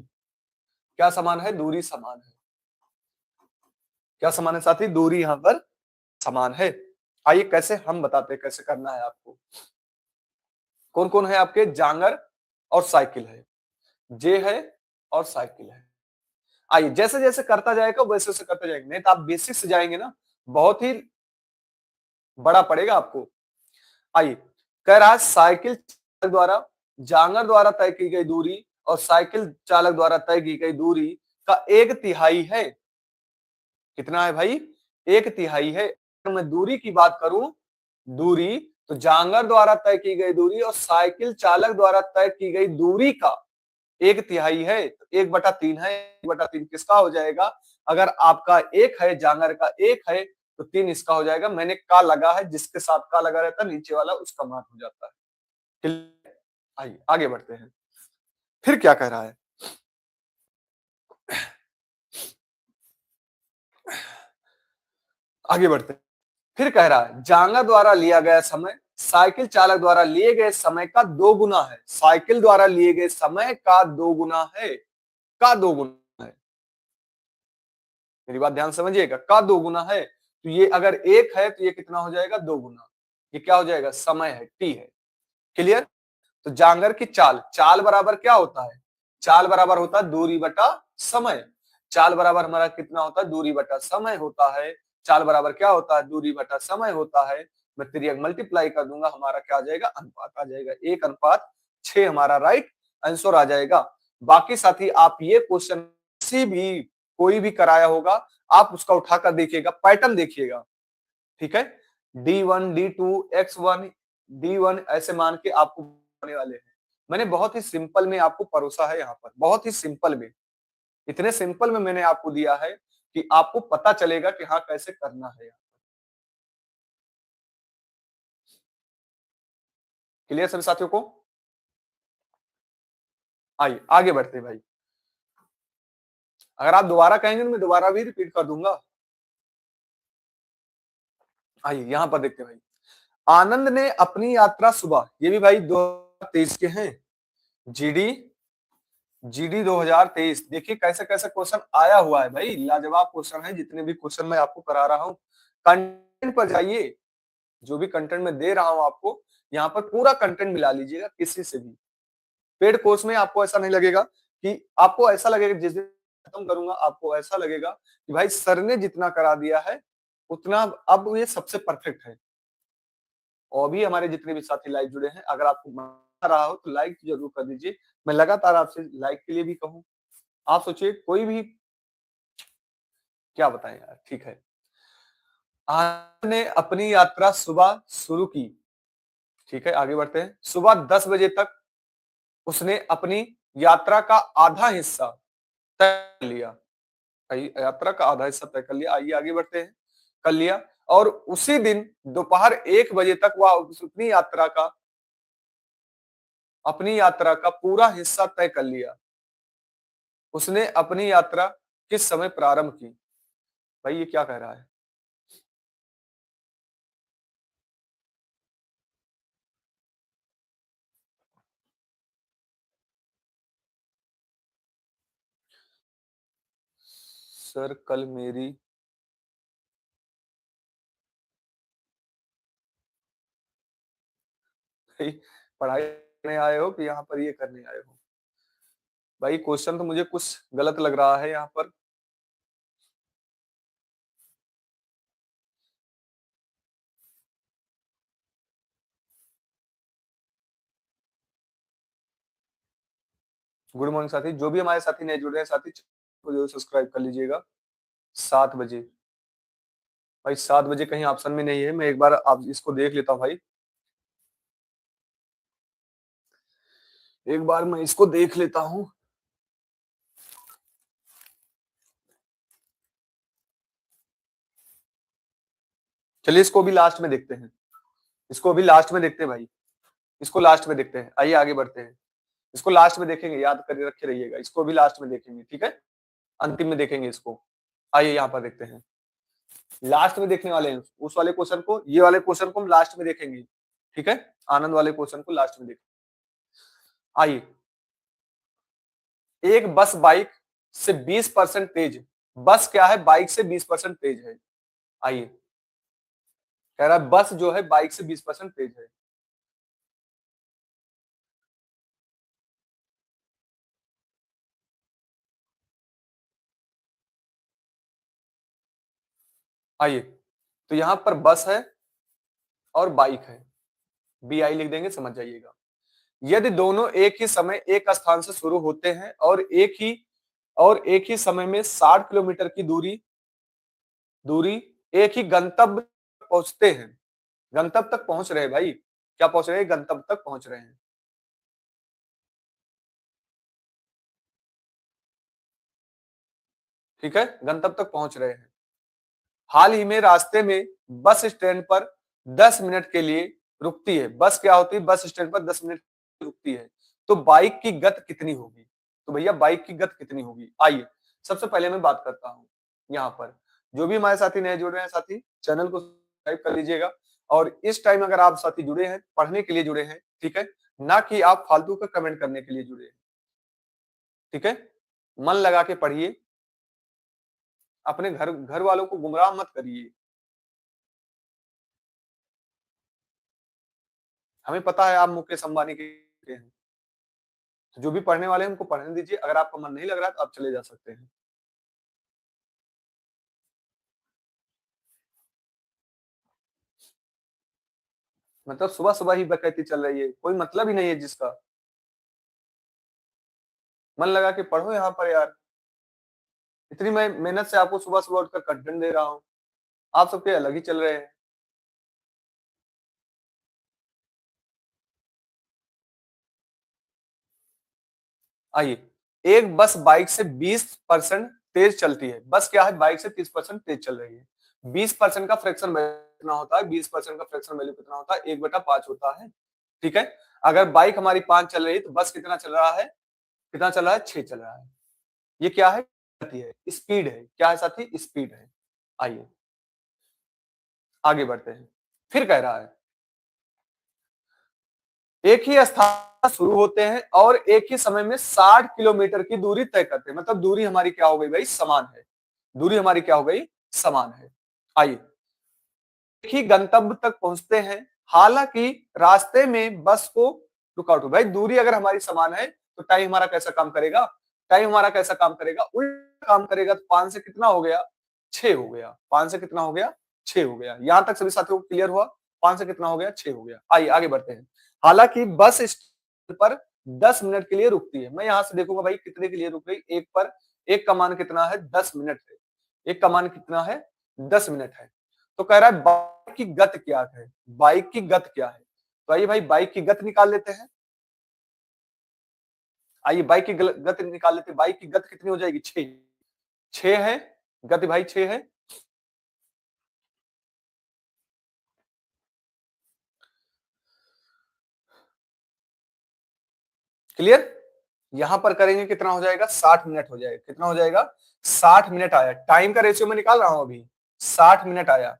क्या समान है? दूरी समान है। क्या समान है साथी? दूरी यहाँ पर समान है। आइए कैसे हम बताते हैं कैसे करना है आपको। कौन कौन है आपके? जांगर और साइकिल है, जे है और साइकिल है। आइए जैसे जैसे करता जाएगा वैसे वैसे करते जाएंगे, नहीं तो आप बेसिक से जाएंगे ना बहुत ही बड़ा पड़ेगा आपको। आइए कह रहा है साइकिल चालक द्वारा जांगर द्वारा तय की गई दूरी और साइकिल चालक द्वारा तय की गई दूरी का एक तिहाई है। कितना है भाई? एक तिहाई है। अगर मैं दूरी की बात करूं, दूरी तो जांगर द्वारा तय की गई दूरी और साइकिल चालक द्वारा तय की गई दूरी का एक तिहाई है, तो 1/3 है। 1/3 किसका हो जाएगा? अगर आपका एक है, जांगर का एक है, तो 3 इसका हो जाएगा। मैंने का लगा है, जिसके साथ का लगा रहता है नीचे वाला उसका मान हो जाता है। क्लियर? आइए आगे बढ़ते हैं। फिर क्या कह रहा है? आगे बढ़ते हैं। फिर कह रहा है जांगर द्वारा लिया गया समय साइकिल चालक द्वारा लिए गए समय का 2 गुना है। साइकिल द्वारा लिए गए समय का 2 गुना है। का 2 गुना है। मेरी बात ध्यान समझिएगा, का 2 गुना है। तो ये अगर एक है तो ये कितना हो जाएगा? 2 गुना। ये क्या हो जाएगा? समय है, टी है। क्लियर? तो जांगर की चाल, चाल बराबर क्या होता है? चाल बराबर होता है दूरी बटा समय। चाल बराबर हमारा कितना होता है? दूरी बटा समय होता है। चाल बराबर क्या होता है? दूरी बटा समय होता है। मैं तिर्यक मल्टीप्लाई कर दूंगा, हमारा क्या आ जाएगा? अनुपात आ जाएगा। 1:6 हमारा राइट आंसर आ जाएगा। बाकी साथी आप ये क्वेश्चन किसी भी कोई भी कराया होगा, आप उसका उठाकर देखिएगा, पैटर्न देखिएगा। ठीक है? D1 D2 X1 D1 ऐसे मान के आपको आने वाले हैं। मैंने बहुत ही सिंपल में आपको परोसा है यहाँ पर, बहुत ही सिंपल में। इतने सिंपल में मैंने आपको दिया है कि आपको पता चलेगा कि हाँ कैसे करना है। क्लियर सभी साथियों को? आइए आगे बढ़ते हैं भाई। अगर आप दोबारा कहेंगे तो मैं दोबारा भी रिपीट कर दूंगा। आइए यहां पर देखते हैं भाई। आनंद ने अपनी यात्रा सुबह, ये भी भाई 2023 के हैं। GD GD 2023। देखिए कैसे कैसे क्वेश्चन आया हुआ है भाई, लाजवाब क्वेश्चन है। जितने भी क्वेश्चन मैं आपको करा रहा हूँ, कंटेंट पर जाइए। जो भी कंटेंट मैं दे रहा हूँ आपको, यहाँ पर पूरा कंटेंट मिला लीजिएगा किसी से भी। पेड कोर्स में आपको ऐसा नहीं लगेगा कि आपको ऐसा लगेगा, जिस दिन खत्म करूंगा आपको ऐसा लगेगा कि भाई सर ने जितना करा दिया है उतना अब ये सबसे परफेक्ट है। और भी हमारे जितने भी साथी लाइव जुड़े हैं, अगर आपको मजा आ रहा हो तो लाइक जरूर कर दीजिए। मैं लगातार आपसे लाइक के लिए भी कहूँ। आप सोचिए कोई भी, क्या बताएं यार। ठीक है, आनंद ने अपनी यात्रा सुबह शुरू की। ठीक है आगे बढ़ते हैं। सुबह 10 बजे तक उसने अपनी यात्रा का आधा हिस्सा तय कर लिया। यात्रा का आधा हिस्सा तय कर लिया। आइए आगे बढ़ते हैं। कर लिया। और उसी दिन दोपहर 1 बजे तक वह अपनी यात्रा का पूरा हिस्सा तय कर लिया। उसने अपनी यात्रा किस समय प्रारंभ की? भाई ये क्या कह रहा है? सर कल मेरी भाई पढ़ाई करने आए हो कि यहाँ पर ये करने आए हो? भाई क्वेश्चन तो मुझे कुछ गलत लग रहा है यहाँ पर। गुड मॉर्निंग साथी, जो भी हमारे साथी नए जुड़ रहे हैं साथी को जरूर सब्सक्राइब कर लीजिएगा। 7 बजे। भाई 7 बजे कहीं ऑप्शन में नहीं है, मैं एक बार आप इसको देख लेता हूँ भाई। एक बार मैं इसको देख लेता हूँ। चलिए इसको भी लास्ट में देखते हैं। इसको भी लास्ट में देखते हैं भाई। इसको लास्ट में देखते हैं। आइए आगे बढ़ते हैं। इसको लास्ट में देखेंगे, याद कर रखे रहिएगा। इसको भी लास्ट में देखेंगे, ठीक है? अंतिम में देखेंगे इसको। आइए यहाँ पर देखते हैं। लास्ट में देखने वाले हैं उस वाले क्वेश्चन को, ये वाले क्वेश्चन को हम लास्ट में देखेंगे। ठीक है, आनंद वाले क्वेश्चन को लास्ट में देखेंगे। आइए, एक बस बाइक से 20% तेज, बस क्या है? बाइक से 20% तेज है। आइए, कह रहा है बस जो है बाइक से 20% तेज है। आइए, तो यहां पर बस है और बाइक है, बी आई लिख देंगे, समझ जाइएगा। यदि दोनों एक ही समय एक स्थान से शुरू होते हैं और एक ही समय में 60 किलोमीटर की दूरी दूरी एक ही गंतव्य पहुंचते हैं, गंतव्य तक पहुंच रहे हैं भाई, क्या पहुंच रहे हैं, गंतव्य तक पहुंच रहे हैं। ठीक है, गंतव्य तक पहुंच रहे हैं। हाल ही में रास्ते में बस स्टैंड पर 10 मिनट के लिए रुकती है, बस क्या होती है, बस स्टैंड पर 10 मिनट रुकती है, तो बाइक की गति कितनी होगी। तो भैया बाइक की गति कितनी होगी, आइए सबसे पहले मैं बात करता हूं। यहाँ पर जो भी हमारे साथी नए जुड़ रहे हैं, साथी चैनल को सब्सक्राइब कर लीजिएगा। और इस टाइम अगर आप साथी जुड़े हैं, पढ़ने के लिए जुड़े हैं, ठीक है, ना कि आप फालतू का कमेंट करने के लिए जुड़े हैं, ठीक है, मन लगा के पढ़िए, अपने घर घर वालों को गुमराह मत करिए। हमें पता है आप मुकेश अंबानी के हैं, तो जो भी पढ़ने वाले हैं उनको पढ़ने दीजिए, अगर आपका मन नहीं लग रहा है तो आप चले जा सकते हैं। मतलब सुबह सुबह ही डकैती चल रही है, कोई मतलब ही नहीं है जिसका। मन लगा के पढ़ो यहाँ पर यार, इतनी मैं मेहनत से आपको सुबह सुबह उठकर कंटेंट दे रहा हूँ, आप सबके अलग ही चल रहे हैं। आइए, एक बस बाइक से 20% तेज चलती है, बस क्या है, बाइक से 30% तेज चल रही है, 20% का फ्रैक्शन वैल्यू कितना होता है, 20% का फ्रैक्शन वैल्यू कितना होता है, 1/5 होता है। ठीक है, अगर बाइक हमारी 5 चल रही है तो बस कितना चल रहा है, कितना चल रहा है, 6 चल रहा है। ये क्या है, गति है, स्पीड है, क्या है साथी, स्पीड है। आइए आगे बढ़ते हैं, फिर कह रहा है एक ही स्थान शुरू होते हैं और एक ही समय में 60 किलोमीटर की दूरी तय करते हैं, मतलब दूरी हमारी क्या हो गई भाई, समान है, दूरी हमारी क्या हो गई, समान है। आइए, एक ही गंतव्य तक पहुंचते हैं, हालांकि रास्ते में बस को रुकावट हो, भाई दूरी अगर हमारी समान है तो टाइम हमारा कैसा काम करेगा, टाइम हमारा कैसा काम करेगा, उल्टा काम करेगा। तो 5 से कितना हो गया, 6 हो गया, 5 से कितना हो गया, 6 हो गया। यहां तक सभी साथियों को क्लियर हुआ, 5 से कितना हो गया, 6 हो गया। आइए आगे बढ़ते हैं। हालांकि बस स्टैंड पर 10 मिनट के लिए रुकती है, मैं यहां से देखूंगा भाई कितने के लिए रुक गई, एक पर, एक का मान कितना है, 10 मिनट है, एक का मान कितना है, 10 मिनट है। तो कह रहा है बाइक की गति क्या है, बाइक की गति क्या है, तो आइए भाई बाइक की गति निकाल लेते हैं। आइए बाइक की गति निकाल लेते हैं, बाइक की गति कितनी हो जाएगी, 6, 6 है गति भाई, 6 है। क्लियर, यहां पर करेंगे कितना हो जाएगा, 60 मिनट हो जाएगा, कितना हो जाएगा, 60 मिनट आया, टाइम का रेशियो में निकाल रहा हूं अभी, 60 मिनट आया,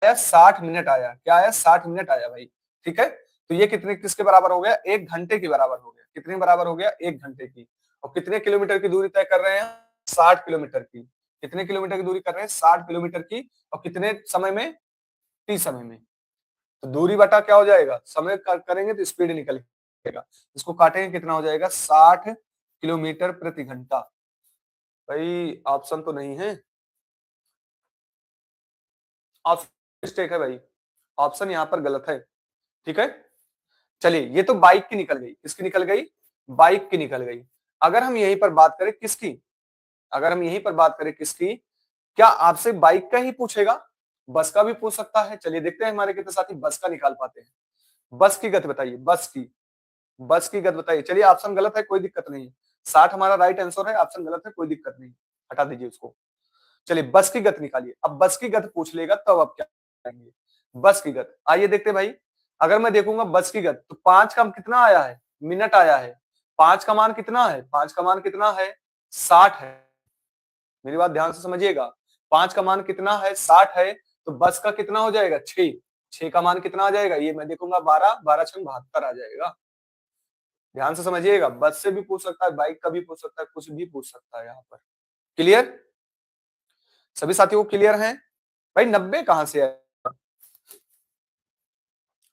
60 मिनट आया, क्या आया, 60 मिनट आया भाई। ठीक है, तो ये कितने किसके बराबर हो गया, 1 घंटे के बराबर हो गया, कितने बराबर हो गया, 1 घंटे की। और कितने किलोमीटर की दूरी तय कर रहे हैं, 60 किलोमीटर की, कितने किलोमीटर की दूरी कर रहे हैं, 60 किलोमीटर की, और कितने समय में, टी समय में। तो दूरी बटा क्या हो जाएगा, समय करेंगे तो स्पीड निकलेगा, इसको काटेंगे कितना हो जाएगा, 60 किलोमीटर प्रति घंटा। भाई ऑप्शन तो नहीं है, ऑप्शन मिस्टेक है भाई, ऑप्शन यहाँ पर गलत है। ठीक है, चलिए ये तो बाइक की निकल गई, किसकी निकल गई, बाइक की निकल गई। अगर हम यहीं पर बात करें किसकी, अगर हम यहीं पर बात करें किसकी, क्या आपसे बाइक का ही पूछेगा, बस का भी पूछ सकता है। चलिए देखते हैं हमारे कितने साथी बस का निकाल पाते हैं। बस की गति बताइए, बस की गति बताइए। चलिए ऑप्शन गलत है, कोई दिक्कत नहीं, 60 हमारा राइट आंसर है, ऑप्शन गलत है, कोई दिक्कत नहीं, हटा दीजिए उसको। चलिए बस की गति निकालिए, अब बस की गति पूछ लेगा तब अब क्या करेंगे, बस की गति। आइए देखते हैं भाई, अगर मैं देखूंगा बस की गति तो 5 का कितना आया है, मिनट आया है, 5 का मान कितना है, 5 का मान कितना है, 60 है। मेरी बात ध्यान से समझिएगा, 5 का मान कितना है, 60 है, तो बस का कितना हो जाएगा, 6, 6 का मान कितना आ जाएगा, ये मैं देखूंगा 12, 12 6 72 आ जाएगा। ध्यान से समझिएगा, बस से भी पूछ सकता है, बाइक का भी पूछ सकता है, कुछ भी पूछ सकता है यहाँ पर। क्लियर, सभी साथियों को क्लियर है भाई, 90 कहां से आएगा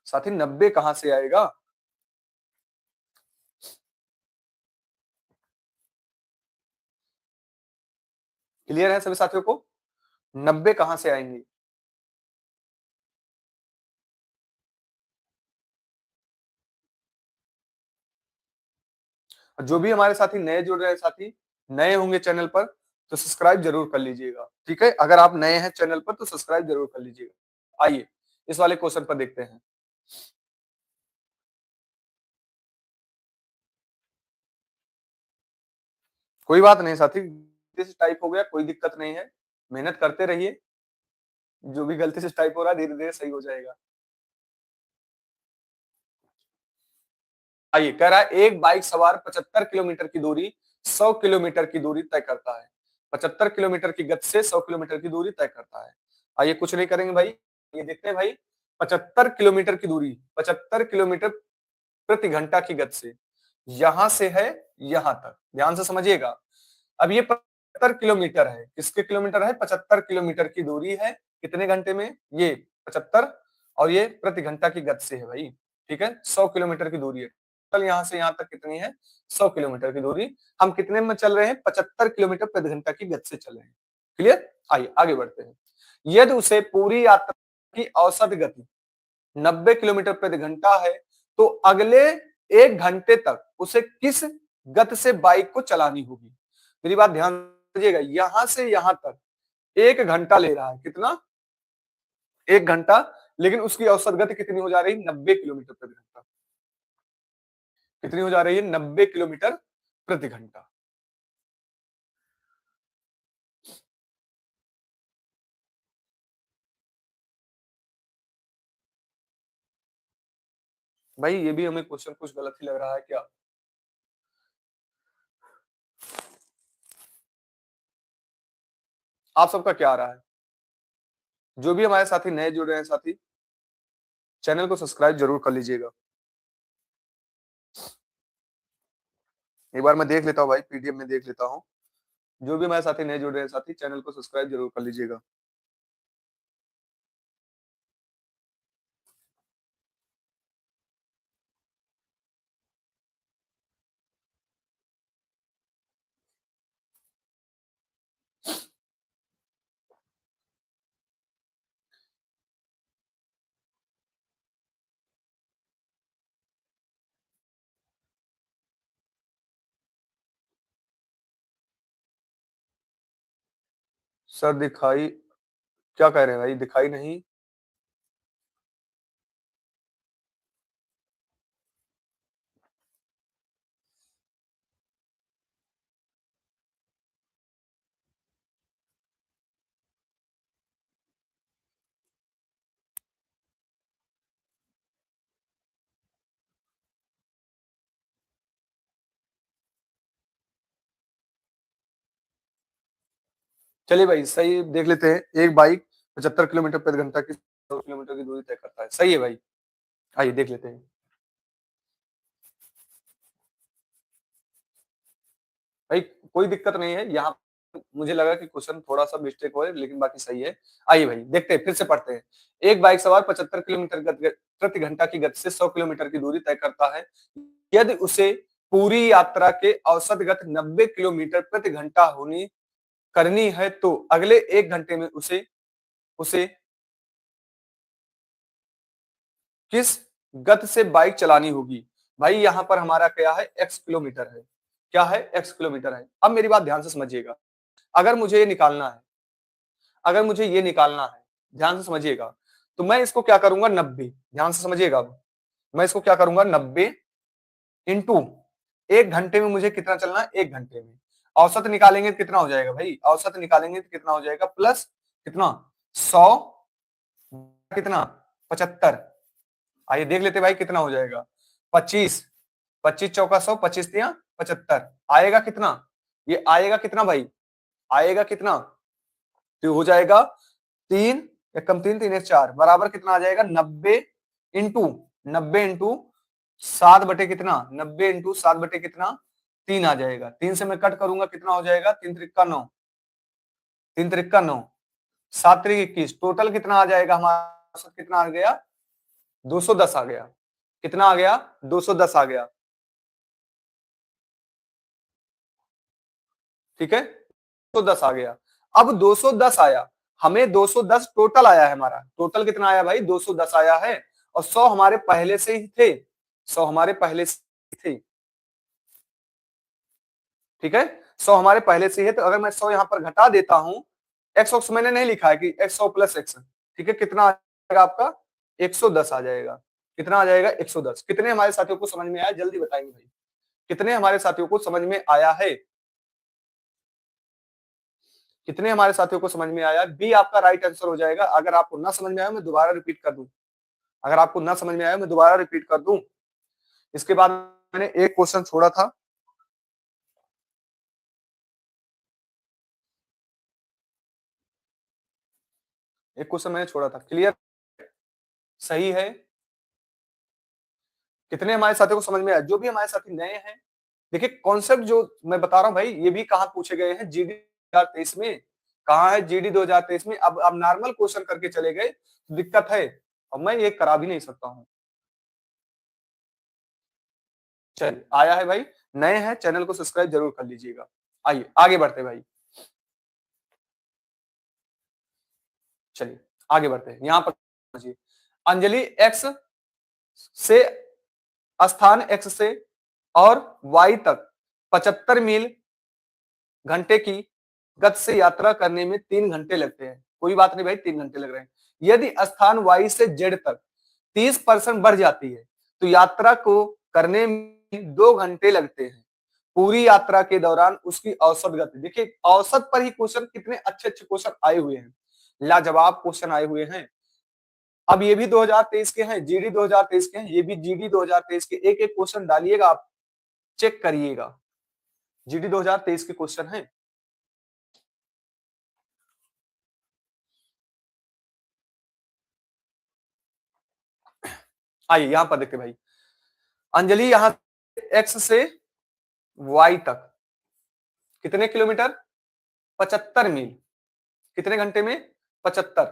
साथी, 90 कहां से आएगा। क्लियर है सभी साथियों को, 90 कहां से आएंगे? जो भी हमारे साथी नए जुड़ रहे हैं साथी, नए होंगे चैनल पर तो सब्सक्राइब जरूर कर लीजिएगा, ठीक है? अगर आप नए हैं चैनल पर तो सब्सक्राइब जरूर कर लीजिएगा। आइए इस वाले क्वेश्चन पर देखते हैं। कोई बात नहीं साथी, गलती से टाइप हो गया कोई दिक्कत नहीं है, मेहनत करते रहिए, जो भी गलती से टाइप हो रहा है धीरे धीरे सही हो जाएगा। आइए कह रहा है एक बाइक सवार 75 किलोमीटर की दूरी 100 किलोमीटर की दूरी तय करता है। 75 किलोमीटर की गति से 100 किलोमीटर की दूरी तय करता है। आइए कुछ नहीं करेंगे भाई, ये देखते हैं भाई 75 किलोमीटर की दूरी, 75 किलोमीटर प्रति घंटा की गति से यहां से है यहां तक, ध्यान से समझिएगा। अब ये 75 किलोमीटर है, किसके किलोमीटर है? 75 किलोमीटर की दूरी है, कितने घंटे में? ये 75, और ये प्रति घंटा की गति से है भाई, ठीक है? 100 किलोमीटर की दूरी है। टोटल यहां से यहां तक कितनी है? 100 किलोमीटर की दूरी। हम कितने में चल रहे हैं? 75 किलोमीटर प्रति घंटा की गति से चल रहे हैं। क्लियर? आइए आगे बढ़ते हैं। यदि उसे पूरी यात्रा की औसत गति 90 किलोमीटर प्रति घंटा है तो अगले 1 घंटे तक उसे किस गति से बाइक को चलानी होगी? मेरी बात ध्यान दीजिएगा, यहां से यहां तक 1 घंटा ले रहा है, कितना? 1 घंटा, लेकिन उसकी औसत गति कितनी हो जा रही है? 90 किलोमीटर प्रति घंटा। कितनी हो जा रही है? 90 किलोमीटर प्रति घंटा। भाई ये भी हमें क्वेश्चन कुछ गलत ही लग रहा है क्या? आप सबका क्या आ रहा है? जो भी हमारे साथी नए जुड़ रहे हैं साथी, चैनल को सब्सक्राइब जरूर कर लीजिएगा। एक बार मैं देख लेता हूँ भाई, पीडीएफ में देख लेता हूँ। जो भी हमारे साथी नए जुड़ रहे हैं साथी, चैनल को सब्सक्राइब जरूर कर लीजिएगा। सर दिखाई, क्या कह रहे हैं भाई? दिखाई नहीं? चलिए भाई सही, देख लेते हैं। एक बाइक 75 किलोमीटर प्रति घंटा की 100 किलोमीटर की दूरी तय करता है, सही है भाई। आइए देख लेते हैं भाई, कोई दिक्कत नहीं है यहाँ। मुझे लगा कि क्वेश्चन थोड़ा सा मिस्टेक हो, लेकिन बाकी सही है। आइए भाई देखते हैं, फिर से पढ़ते हैं। एक बाइक सवार 75 किलोमीटर प्रति घंटा की गति से 100 किलोमीटर की दूरी तय करता है। यदि उसे पूरी यात्रा के औसत गति 90 किलोमीटर प्रति घंटा होनी करनी है तो अगले 1 घंटे में उसे उसे किस गति से बाइक चलानी होगी? भाई यहाँ पर हमारा क्या है? एक्स किलोमीटर है। क्या है? एक्स किलोमीटर है। अब मेरी बात ध्यान से समझिएगा, अगर मुझे ये निकालना है, अगर मुझे ये निकालना है, ध्यान से समझिएगा, तो मैं इसको क्या करूंगा? 90, ध्यान से समझिएगा। अब मैं इसको क्या करूंगा? 90 इंटू 1 घंटे में मुझे कितना चलना है? 1 घंटे में औसत निकालेंगे तो कितना हो जाएगा भाई? औसत निकालेंगे तो कितना हो जाएगा? प्लस कितना? 100, कितना? 75। आइए देख लेते भाई कितना हो जाएगा? 25, 25 चौका 100, 25 तिया 75, आएगा कितना? ये आएगा कितना भाई? आएगा कितना? तो हो जाएगा 3 या कम, 3 3 1 4 बराबर कितना आ जाएगा? 90 इंटू 7 बटे कितना? 90 इंटू 7 बटे कितना? 3 आ जाएगा। 3 से मैं कट करूंगा, कितना हो जाएगा? 3 त्रिक्का 9, 3 त्रिक्का 9, 7 त्रिक 21, टोटल कितना आ जाएगा हमारा? कितना आ गया? 210 आ गया। कितना आ गया? 210 आ गया, ठीक है? 210 आ गया। अब 210 आया, हमें 210 टोटल आया है, हमारा टोटल कितना आया भाई 210 आया है, और 100 हमारे पहले से ही थे, 100 हमारे पहले से थे, ठीक है, 100 हमारे पहले से है। तो अगर मैं 100 यहाँ पर घटा देता हूं, एक्स ऑक्स मैंने नहीं लिखा है कि एक्स 100 प्लस एक्स, ठीक है, कितना आ जाएगा आपका 110 आ जाएगा। कितना आ जाएगा 110। कितने हमारे साथियों को समझ में आया, जल्दी बताएंगे भाई, कितने हमारे साथियों को समझ में आया है, कितने हमारे साथियों को समझ में आया। बी आपका राइट आंसर हो जाएगा। अगर आपको ना समझ में आया मैं दोबारा रिपीट कर दूं, अगर आपको ना समझ में आया मैं दोबारा रिपीट कर दूं। इसके बाद मैंने एक क्वेश्चन छोड़ा था, एक क्वेश्चन मैंने छोड़ा था, क्लियर, सही है। कितने हमारे साथियों को समझ में आया, जो भी हमारे साथी नए हैं, देखिए कॉन्सेप्ट जो मैं बता रहा हूं भाई, ये भी कहाँ पूछे गए हैं, जीडी 2023 में, कहाँ है जीडी 2023 में। अब नॉर्मल क्वेश्चन करके चले गए तो दिक्कत है, और मैं ये करा भी नहीं सकता हूँ। चलिए आया है भाई, नए हैं चैनल को सब्सक्राइब जरूर कर लीजिएगा। आइए आगे बढ़ते भाई, चलिए आगे बढ़ते हैं। यहाँ पर समझिए, अंजलि एक्स से स्थान एक्स से और वाई तक 75 मील घंटे की गति से यात्रा करने में 3 घंटे लगते हैं। कोई बात नहीं भाई, 3 घंटे लग रहे हैं। यदि स्थान वाई से जेड तक 30% बढ़ जाती है तो यात्रा को करने में 2 घंटे लगते हैं। पूरी यात्रा के दौरान उसकी औसत गति, देखिए औसत पर ही क्वेश्चन, कितने अच्छे अच्छे क्वेश्चन आए हुए हैं, लाजवाब क्वेश्चन आए हुए हैं। अब ये भी 2023 के हैं, जीडी 2023 के हैं, ये भी जीडी 2023 के, एक एक क्वेश्चन डालिएगा आप, चेक करिएगा, जीडी 2023 के क्वेश्चन हैं। आइए यहां पर देखते भाई, अंजलि यहां एक्स से वाई तक कितने किलोमीटर, 75 मील, कितने घंटे में 75,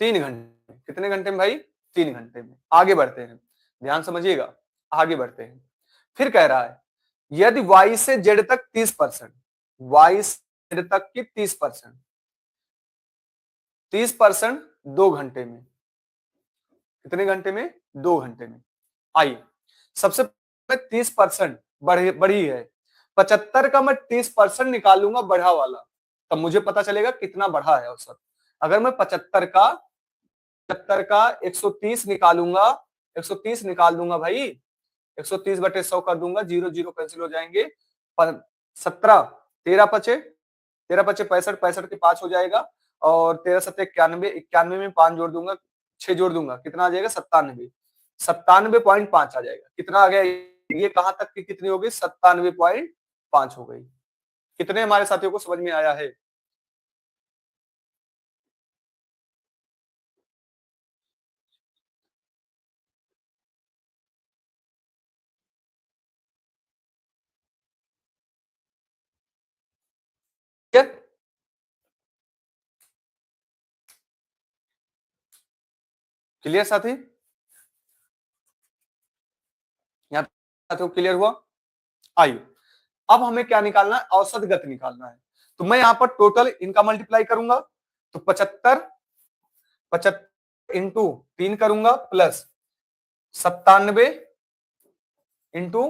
3 घंटे, कितने घंटे में भाई 3 घंटे में। आगे बढ़ते हैं, ध्यान समझिएगा, आगे बढ़ते हैं। फिर कह रहा है यदि वाई से जेड तक 30%, वाई से जेड तक की 30%, 30% 2 घंटे में, कितने घंटे में 2 घंटे में। आइए सबसे पहले 30% बढ़ी है, 75 का मैं 30% निकालूंगा बढ़ा वाला, तब मुझे पता चलेगा कितना बढ़ा है औसत। अगर मैं 75 का 130 निकालूंगा, 130 निकाल दूंगा भाई, 130/100 कर दूंगा, जीरो जीरो कैंसिल हो जाएंगे, 17, 13 पचे 65, 65 के 5 हो जाएगा, और 13 7 91, 91 में 5 जोड़ दूंगा, 6 जोड़ दूंगा, कितना आ जाएगा 97, 97.5 आ जाएगा। कितना आ गया, ये कहां तक की कितनी हो गई, 97.5 हो गई। कितने हमारे साथियों को समझ में आया है, क्लियर साथी, यहाँ साथियों क्लियर हुआ। आइए अब हमें क्या निकालना है, औसत गति निकालना है। तो मैं यहाँ पर टोटल इनका मल्टीप्लाई करूंगा, तो 75 इंटू 3 करूंगा, प्लस 97 इंटू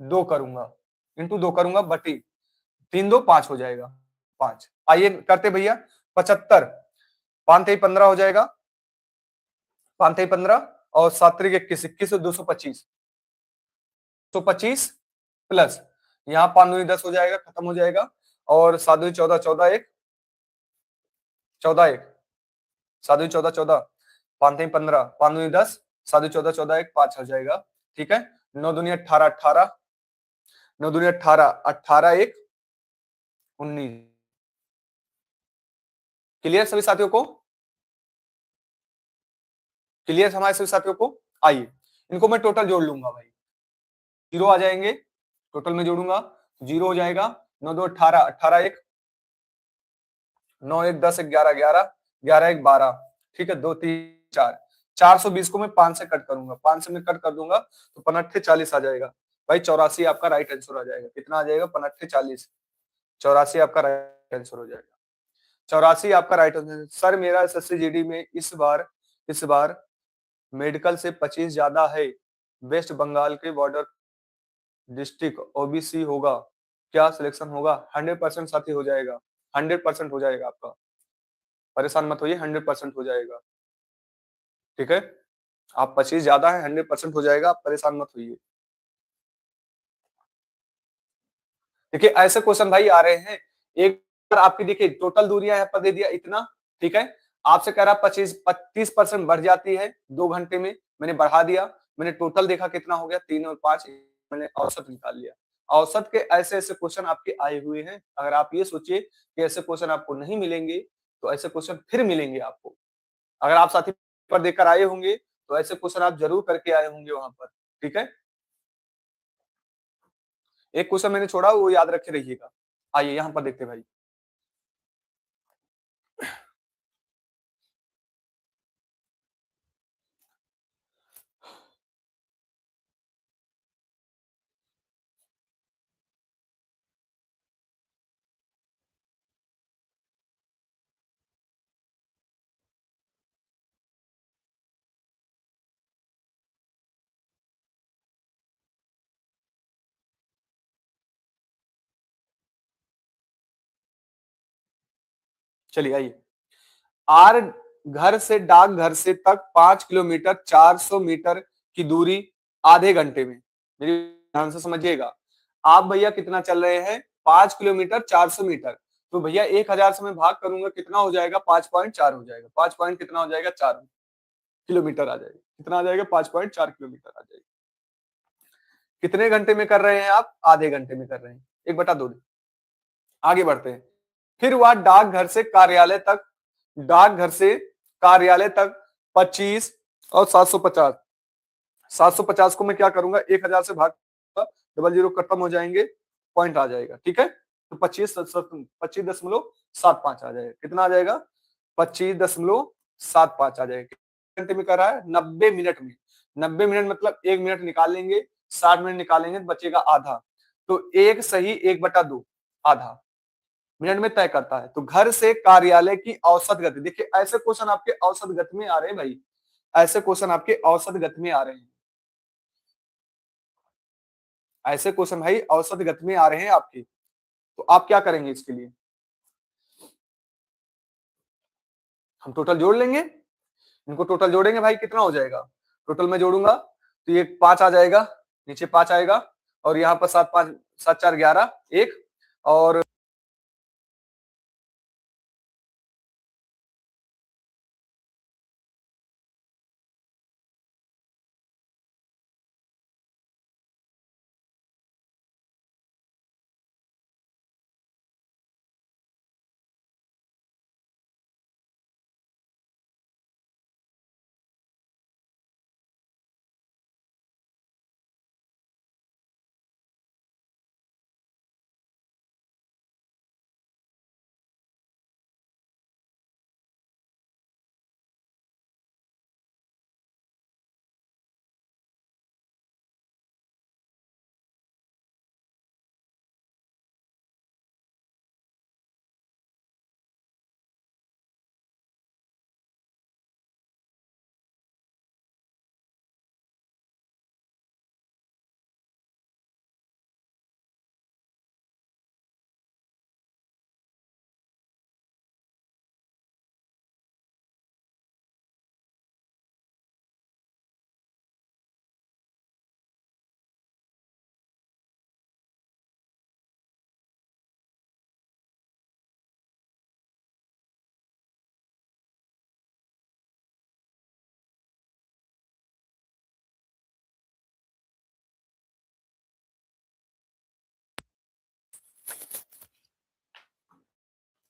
2 करूंगा, बटी 3 2 5 हो जाएगा, 5। आइए करते भैया, 75, 5 3 15 हो जाएगा, 5 3 15, और 7 3 21, 21 225, 225 प्लस यहाँ 5 दूनी 10 हो जाएगा, खत्म हो जाएगा, और 7 दूनी 14, 14 1, 14 1, 7 दूनी 14, 14, 5 3 15, 5 दूनी 10, 7 दूनी 14, 14 1, 5 हो जाएगा, ठीक है। 9 दूनी 18, 18, 9 दूनी 18, 18 1 19। क्लियर सभी साथियों को, क्लियर हमारे सभी साथियों को। आइए इनको मैं टोटल जोड़ लूंगा भाई, जीरो आ जाएंगे, टोटल में जोड़ूंगा, जीरो हो जाएगा, 9 2 18, 18 1, 9 1 10 11 11, 11 1 12, ठीक है, 2 3 4, 420 को मैं 5 से कट करूंगा, 5 से मैं कट कर दूंगा तो 5 40 आ जाएगा भाई, 84 आपका राइट आंसर आ जाएगा। कितना आ जाएगा, 5 40, 84 आपका राइट आंसर हो जाएगा। 84 आपका राइट आंसर। सर मेरा एसएससी जीडी में इस बार मेडिकल से 25 ज्यादा है, वेस्ट बंगाल के बॉर्डर डिस्ट्रिक्ट ओबीसी होगा, क्या सिलेक्शन होगा? 100% साथी हो जाएगा, 100% हो जाएगा आपका, परेशान मत होइए, 100% हो जाएगा। ठीक है, आप 25 ज्यादा है, 100% हो जाएगा, आप परेशान मत होइए। देखिए ऐसे क्वेश्चन भाई आ रहे हैं, एक बार आपकी देखिए टोटल दूरियां यहाँ पर दे दिया इतना, ठीक है, आपसे कह रहा 25-30% बढ़ जाती है 2 घंटे में, मैंने बढ़ा दिया, मैंने टोटल देखा कितना हो गया 3 और 5, मैंने औसत निकाल लिया। औसत के ऐसे ऐसे क्वेश्चन आपके आए हुए हैं, अगर आप ये सोचिए कि ऐसे क्वेश्चन आपको नहीं मिलेंगे तो ऐसे क्वेश्चन फिर मिलेंगे आपको। अगर आप साथी पर देकर आए होंगे तो ऐसे क्वेश्चन आप जरूर करके आए होंगे वहां पर। ठीक है, एक क्वेश्चन मैंने छोड़ा वो याद रखे रहिएगा। आइए यहाँ पर देखते हैं भाई, चलिए आइए। आर घर से डाक घर से तक 5 किलोमीटर 400 मीटर की दूरी आधे घंटे में, मेरी ध्यान से समझिएगा। आप भैया कितना चल रहे हैं? 5 किलोमीटर 400 मीटर, तो भैया 1000 से मैं भाग करूंगा, कितना हो जाएगा? 5.4 हो जाएगा, 5 पॉइंट कितना हो जाएगा? 4 किलोमीटर आ जाएगा, कितना आ जाएगा? 5.4 किलोमीटर आ जाएगा। कितने घंटे में कर रहे हैं आप? आधे घंटे में कर रहे हैं, 1/2 दिन। आगे बढ़ते हैं, फिर वह डाकघर से कार्यालय तक 25 और 750, 750 को मैं क्या करूंगा? 1000 से भाग, 00 खत्म हो जाएंगे, पॉइंट आ जाएगा। ठीक है, तो 25.75 आ जाएगा, कितना आ जाएगा? 25.75 आ जाएगा। कितने घंटे में कर रहा है? 90 मिनट में। 90 मिनट मतलब 1 मिनट निकाल लेंगे, 60 मिनट निकालेंगे तो बचेगा आधा, तो 1 सही 1/2, आधा मिनट में तय करता है। तो घर से कार्यालय की औसत गति, देखिए ऐसे क्वेश्चन आपके औसत गति में आ रहे हैं भाई, ऐसे क्वेश्चन आपके औसत गति में आ रहे हैं, ऐसे क्वेश्चन भाई औसत गति में आ रहे हैं आपके। तो आप क्या करेंगे इसके लिए? हम टोटल जोड़ लेंगे, इनको टोटल जोड़ेंगे भाई, कितना हो जाएगा? टोटल में जोड़ूंगा तो ये 5 आ जाएगा, नीचे 5 आएगा, और यहाँ पर 7 5 7 4 11 1, और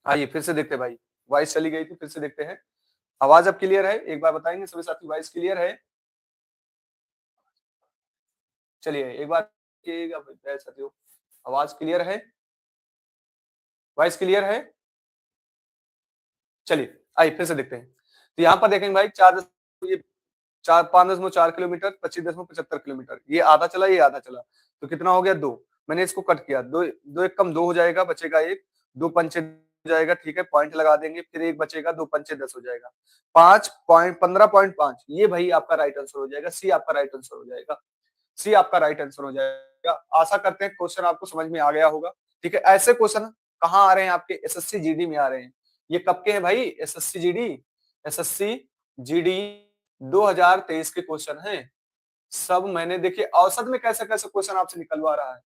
आइए फिर से देखते हैं भाई, वॉइस चली गई थी, फिर से देखते हैं। आवाज अब क्लियर है? एक बार बताएंगे सभी साथी, वॉइस क्लियर है? चलिए एक बार साथियों, आवाज क्लियर है? वॉइस क्लियर है? चलिए आइए फिर से देखते हैं। तो यहाँ पर देखेंगे भाई, ये 5.4 किलोमीटर 25.75 किलोमीटर, ये आधा चला, ये आधा चला, तो कितना हो गया? 2। मैंने इसको कट किया, 2 2 1 कम 2 हो जाएगा, बचेगा 1, 2 पंचे जाएगा, ठीक है, पॉइंट लगा देंगे, फिर एक बचेगा, 2 पंचे 10 हो जाएगा, 15.5, ये भाई आपका राइट आंसर हो जाएगा, सी आपका राइट आंसर हो जाएगा, सी आपका राइट आंसर हो जाएगा। आशा करते हैं क्वेश्चन आपको समझ में आ गया होगा, ठीक है। ऐसे क्वेश्चन कहाँ आ रहे हैं आपके, एसएससी जीडी में आ रहे हैं। ये कब के हैं भाई, एसएससी जीडी, एसएससी जीडी 2023 के क्वेश्चन हैं सब। मैंने देखिए औसत में कैसे कैसे क्वेश्चन आपसे निकलवा रहा है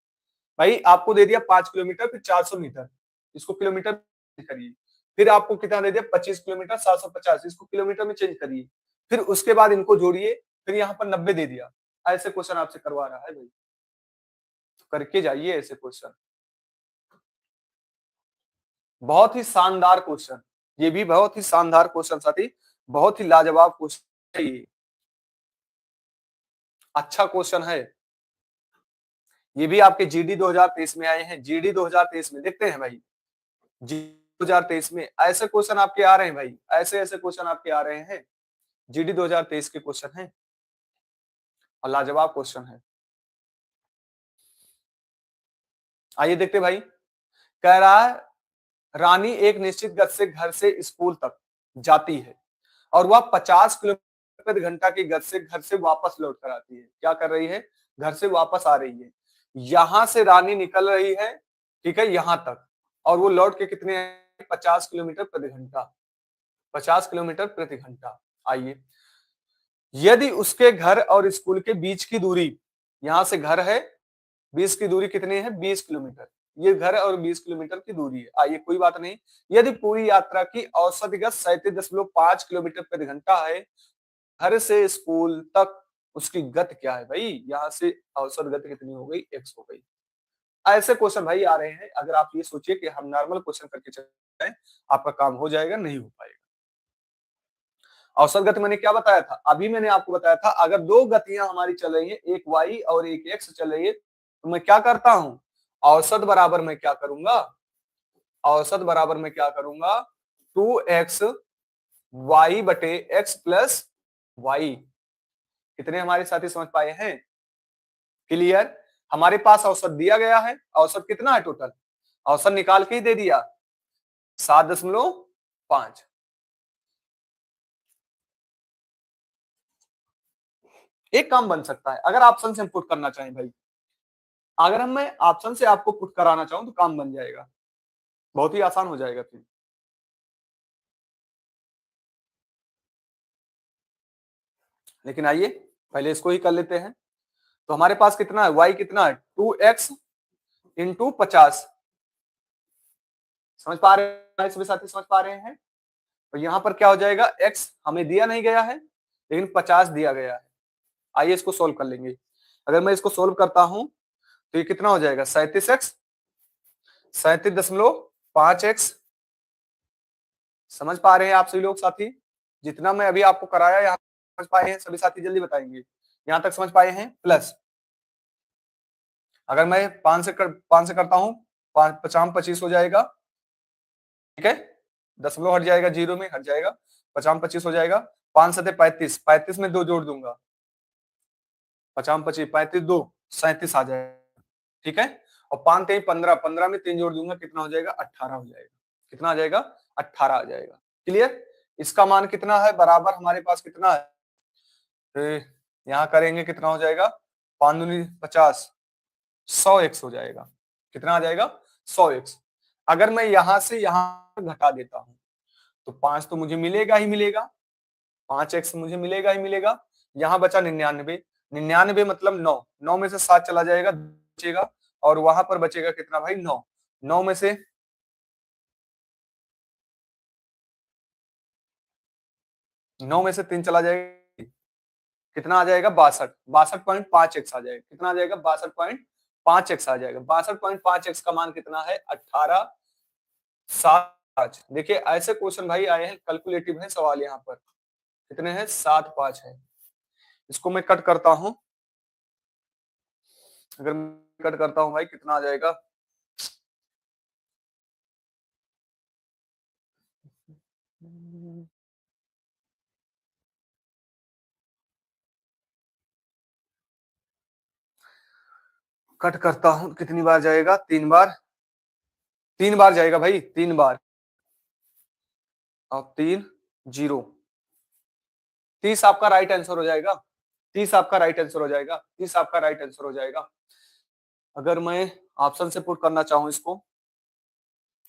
भाई। आपको दे दिया 5 किलोमीटर, फिर 400 मीटर, इसको किलोमीटर करिए, फिर आपको कितना दे दिया 25 किलोमीटर, 750, इसको किलोमीटर में चेंज करिए, फिर उसके बाद इनको जोड़िए, फिर यहाँ पर 90 दे दिया। ऐसे क्वेश्चन आपसे करवा रहा है भाई, तो करके जाइए ऐसे क्वेश्चन। बहुत ही शानदार क्वेश्चन, ये भी बहुत ही शानदार क्वेश्चन साथी, बहुत ही लाजवाब क्वेश्चन है ये, अच्छा क्वेश्चन है। ये भी आपके जीडी 2023 में आए हैं, जीडी 2023 में देखते हैं भाई, जी 2023 में ऐसे क्वेश्चन आपके आ रहे हैं भाई, ऐसे ऐसे क्वेश्चन आपके आ रहे हैं, जीडी 2023 के क्वेश्चन हैं और लाजवाब क्वेश्चन है। आइए देखते भाई, कह रहा है रानी एक निश्चित गति से घर से स्कूल तक जाती है और वह 50 किलोमीटर प्रति घंटा की गति से घर से वापस लौट कर आती है। क्या कर रही है, घर से वापस आ रही है, यहां से रानी निकल रही है, ठीक है, यहां तक, और वो लौट के कितने 50 किलोमीटर प्रति घंटा, 50 किलोमीटर प्रति घंटा। आइए, यदि उसके घर और स्कूल के बीच की दूरी, यहां से घर है, 20 की दूरी कितनी है 20 किलोमीटर, ये घर और 20 किलोमीटर की दूरी है। आइए कोई बात नहीं, यदि पूरी यात्रा की औसत गति 37.5 किलोमीटर प्रति घंटा है, घर से स्कूल तक उसकी गति क्या है भाई, यहाँ से औसत गति कितनी हो गई, x हो गई। ऐसे क्वेश्चन भाई आ रहे हैं, अगर आप ये सोचिए कि हम नॉर्मल क्वेश्चन करके चले आपका काम हो जाएगा, नहीं हो पाएगा। औसत गति मैंने क्या बताया था, अभी मैंने आपको बताया था, अगर दो गतियां हमारी चल रही है, एक y और एक x चल रही है, तो मैं क्या करता हूं, औसत बराबर मैं क्या करूंगा, औसत बराबर मैं क्या करूंगा 2x y बटे x प्लस y। कितने हमारे साथी समझ पाए हैं, क्लियर। हमारे पास औसत दिया गया है, औसत कितना है टोटल, औसत निकाल के ही दे दिया 7.5। एक काम बन सकता है, अगर ऑप्शन से हम पुट करना चाहें भाई, अगर हम मैं ऑप्शन से आपको पुट कराना चाहूं तो काम बन जाएगा, बहुत ही आसान हो जाएगा फिर। लेकिन आइए पहले इसको ही कर लेते हैं। तो हमारे पास कितना है, y कितना है 2x इंटू 50, समझ पा रहे हैं सभी साथी, समझ पा रहे हैं। तो यहाँ पर क्या हो जाएगा, x हमें दिया नहीं गया है लेकिन 50 दिया गया है। आइए इसको सोल्व कर लेंगे। अगर मैं इसको सोल्व करता हूं तो ये कितना हो जाएगा 37x, 37.5x। समझ पा रहे हैं आप सभी लोग साथी, जितना मैं अभी आपको कराया यहाँ समझ पाए हैं सभी साथी, जल्दी बताएंगे यहाँ तक समझ पाए हैं। प्लस अगर मैं 5 से करता हूँ, 5×5 = 25 हो जाएगा, ठीक है, दशमलव हट जाएगा, जीरो में हट जाएगा, 5×5 = 25 हो जाएगा, 5×7 = 35, 35 में 2 जोड़ दूंगा, 5×5 = 35, 2 37 आ जाएगा, ठीक है, और 5×3 = 15, 15 में 3 जोड़ दूंगा, कितना हो जाएगा 18 हो जाएगा, कितना आ जाएगा 18 आ जाएगा। क्लियर, इसका मान कितना है, बराबर हमारे पास कितना है, तो यहाँ करेंगे कितना हो जाएगा 5 दूनी 50, 100x हो जाएगा, कितना आ जाएगा 100x। अगर मैं यहां से यहां घटा देता हूं तो 5 तो मुझे मिलेगा ही मिलेगा, 5x मुझे मिलेगा ही मिलेगा, यहाँ बचा 99, 99 मतलब 9, 9 में से 7 चला जाएगा, बचेगा, और वहां पर बचेगा कितना भाई 9, 9 में से 3 चला जाएगा, कितना आ जाएगा 62, 62.5x आ जाएगा, कितना आ जाएगा 62.5x आ जाएगा, 62.5x का मान कितना है 18, 7, देखिए ऐसे क्वेश्चन भाई आए हैं, कैलकुलेटिव है सवाल, यहाँ पर कितने हैं 7, 5 है। इसको मैं कट करता हूं, अगर मैं कट करता हूं भाई कितना आ जाएगा, कट करता हूं कितनी बार जाएगा, 3 बार, 3 बार जाएगा भाई, 3 बार, और 3 0। 30 आपका राइट आंसर हो जाएगा। 30 आपका राइट आंसर हो जाएगा। 30 आपका राइट आंसर हो जाएगा। अगर मैं ऑप्शन से पुट करना चाहूं इसको,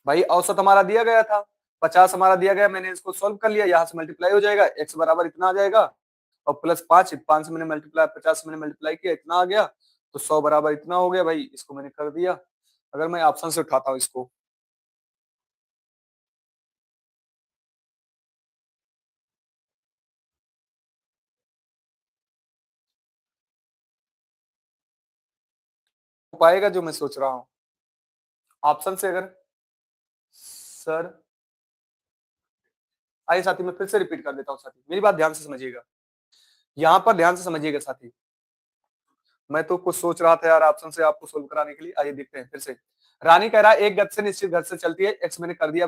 भाई औसत हमारा दिया गया था 50 हमारा दिया गया, मैंने इसको सॉल्व कर लिया, यहाँ से मल्टीप्लाई हो जाएगा, x बराबर इतना आ जाएगा और प्लस 5 से मैंने मल्टीप्लाई 50 से मैंने मल्टीप्लाई किया, इतना आ गया, तो 100 बराबर इतना हो गया भाई, इसको मैंने कर दिया। अगर मैं ऑप्शन से उठाता हूँ इसको, हो पाएगा जो मैं सोच रहा हूँ ऑप्शन से। अगर सर आइए साथी, मैं फिर से रिपीट कर देता हूँ साथी, मेरी बात ध्यान से समझिएगा, यहाँ पर ध्यान से समझिएगा साथी। मैं तो कुछ सोच रहा था यार ऑप्शन से आपको सोल्व कराने के लिए। आइए देखते हैं फिर से। रानी कह रहा है एक गति से निश्चित गति से चलती है, एक्स मैंने कर दिया।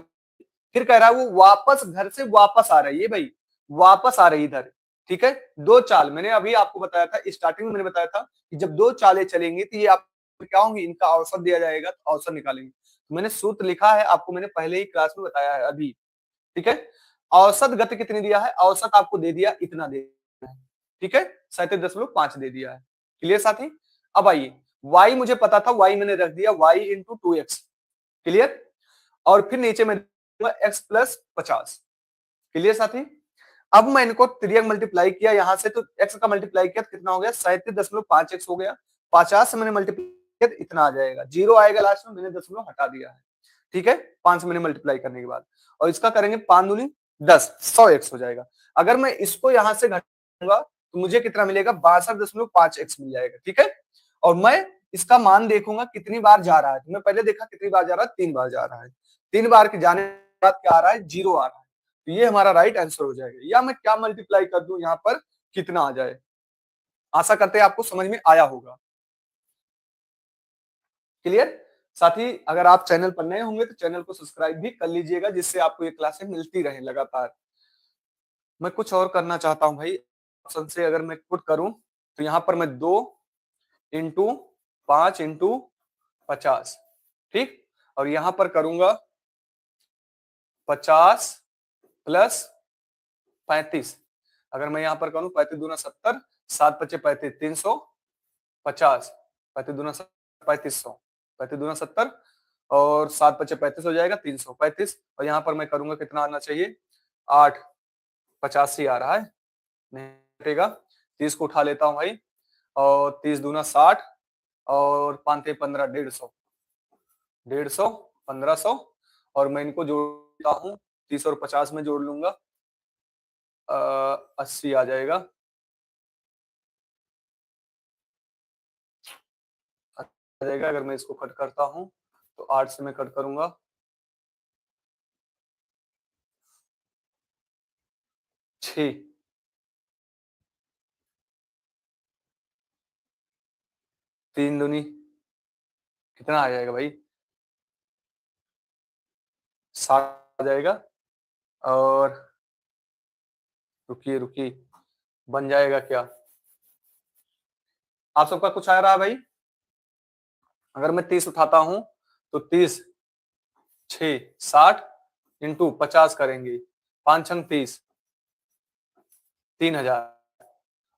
फिर कह रहा है वो वापस घर से वापस आ रही है, भाई वापस आ रही इधर, ठीक है। दो चाल मैंने अभी आपको बताया था, स्टार्टिंग में मैंने बताया था कि जब दो चालें चलेंगी तो ये आप क्या होंगी, इनका औसत दिया जाएगा तो औसत निकालेंगे। तो मैंने सूत्र लिखा है आपको, मैंने पहले ही क्लास में बताया है अभी, ठीक है। औसत गति कितनी दिया है, औसत आपको दे दिया इतना दे दिया है, ठीक है, 37.5 दे दिया है। क्लियर साथी। अब आइए, y मुझे पता था, y मैंने रख दिया y इंटू 2x, क्लियर। और फिर नीचे में x प्लस 50, क्लियर साथी। अब मैं इनको त्रियक मल्टीप्लाई किया यहां से, तो x का मल्टीप्लाई किया तो कितना हो गया, 37.5x हो गया। 50 से मैंने मल्टीप्लाई किया तो इतना आ जाएगा, जीरो आएगा लास्ट में, मैंने दशमलव हटा दिया है, ठीक है। 5 से मैंने मल्टीप्लाई करने के बाद, और इसका करेंगे 5 दूनी 10, 100x हो जाएगा। अगर मैं इसको यहां से घटाऊंगा तो मुझे कितना मिलेगा, 62.5x मिल जाएगा, ठीक है। और मैं इसका मान देखूंगा कितनी बार जा रहा है, तो मैं पहले देखा कितनी बार जा रहा है, 3 बार जा रहा है। 3 बार के जाने के बाद क्या आ रहा है, 0 आ रहा है, तो ये हमारा राइट आंसर हो जाएगा। या मैं क्या मल्टीप्लाई कर दूं यहाँ पर, कितना आ जाए। आशा करते हैं आपको समझ में आया होगा। क्लियर साथी। अगर आप चैनल पर नए होंगे तो चैनल को सब्सक्राइब भी कर लीजिएगा, जिससे आपको ये क्लासें मिलती रहे लगातार। मैं कुछ और करना चाहता हूं भाई, ऑप्शन से अगर मैं पुट करूं तो यहाँ पर मैं 2 इंटू 5 इंटू 50, ठीक, और यहां पर करूंगा 50 प्लस 35। अगर मैं यहां पर करूं 35 दूना 70, 7 पचे 35, 350, 35 दूना 3500, 35 दूना 70 और 7 पचे 35 हो जाएगा, 335। और यहाँ पर मैं करूंगा कितना आना चाहिए, 8 85 आ रहा है, नहीं हटेगा। 30 को उठा लेता हूँ भाई, और 30 दूना 60 और 5 15, 150, 150, 1500, और मैं इनको जोड़ता हूँ, 30 और 50 में जोड़ लूंगा, 80 आ जाएगा। आ जाएगा। अगर मैं इसको कट करता हूँ तो 8 से मैं कट करूंगा, 6, 3 दूनी कितना आ जाएगा भाई, 60 आ जाएगा। और रुकिए रुकिए, बन जाएगा क्या, आप सबका कुछ आ रहा है भाई। अगर मैं 30 उठाता हूं तो 30, 6, 60 इंटू 50 करेंगे, 5 छंग 30, 3000,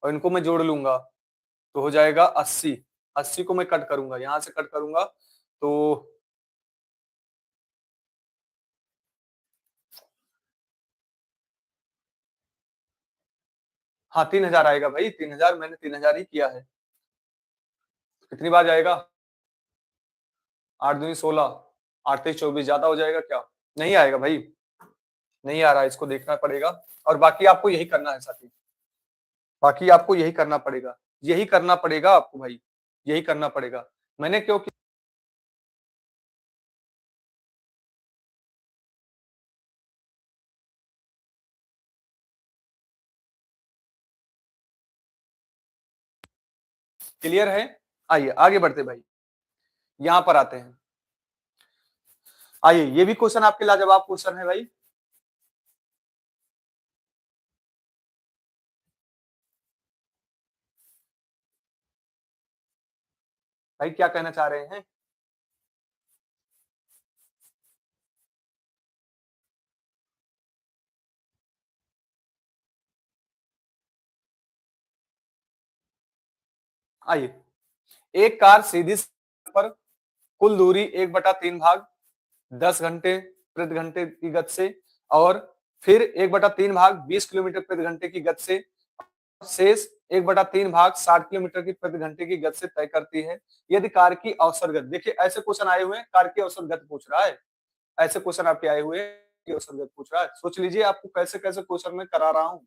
और इनको मैं जोड़ लूंगा तो हो जाएगा 80। 80 को मैं कट करूंगा, यहां से कट करूंगा तो हाँ 3000 आएगा भाई, 3000, मैंने 3000 ही किया है। कितनी बार जाएगा, 8 दूनी 16, 8 तेईस 24, ज्यादा हो जाएगा क्या, नहीं आएगा भाई, नहीं आ रहा है, इसको देखना पड़ेगा। और बाकी आपको यही करना है साथी, बाकी आपको यही करना पड़ेगा, यही करना पड़ेगा आपको भाई, यही करना पड़ेगा। मैंने क्यों क्लियर है। आइए आगे बढ़ते भाई, यहां पर आते हैं। आइए, ये भी क्वेश्चन आपके लाजवाब क्वेश्चन है भाई। भाई क्या कहना चाह रहे हैं, आइए, एक कार सीधी सड़क पर कुल दूरी 1/3 भाग 10 घंटे प्रति घंटे की गति से और फिर 1/3 भाग 20 किलोमीटर प्रति घंटे की गति से शेष 1/3 भाग 60 किलोमीटर की प्रति घंटे की गति से तय करती है यदि कार की औसत गति। देखिए ऐसे क्वेश्चन आए हुए हैं, कार की औसत गति पूछ रहा है, ऐसे क्वेश्चन आपके आए हुए हैं कि औसत गति पूछ रहा है। सोच लीजिए आपको कैसे कैसे क्वेश्चन में करा रहा हूं।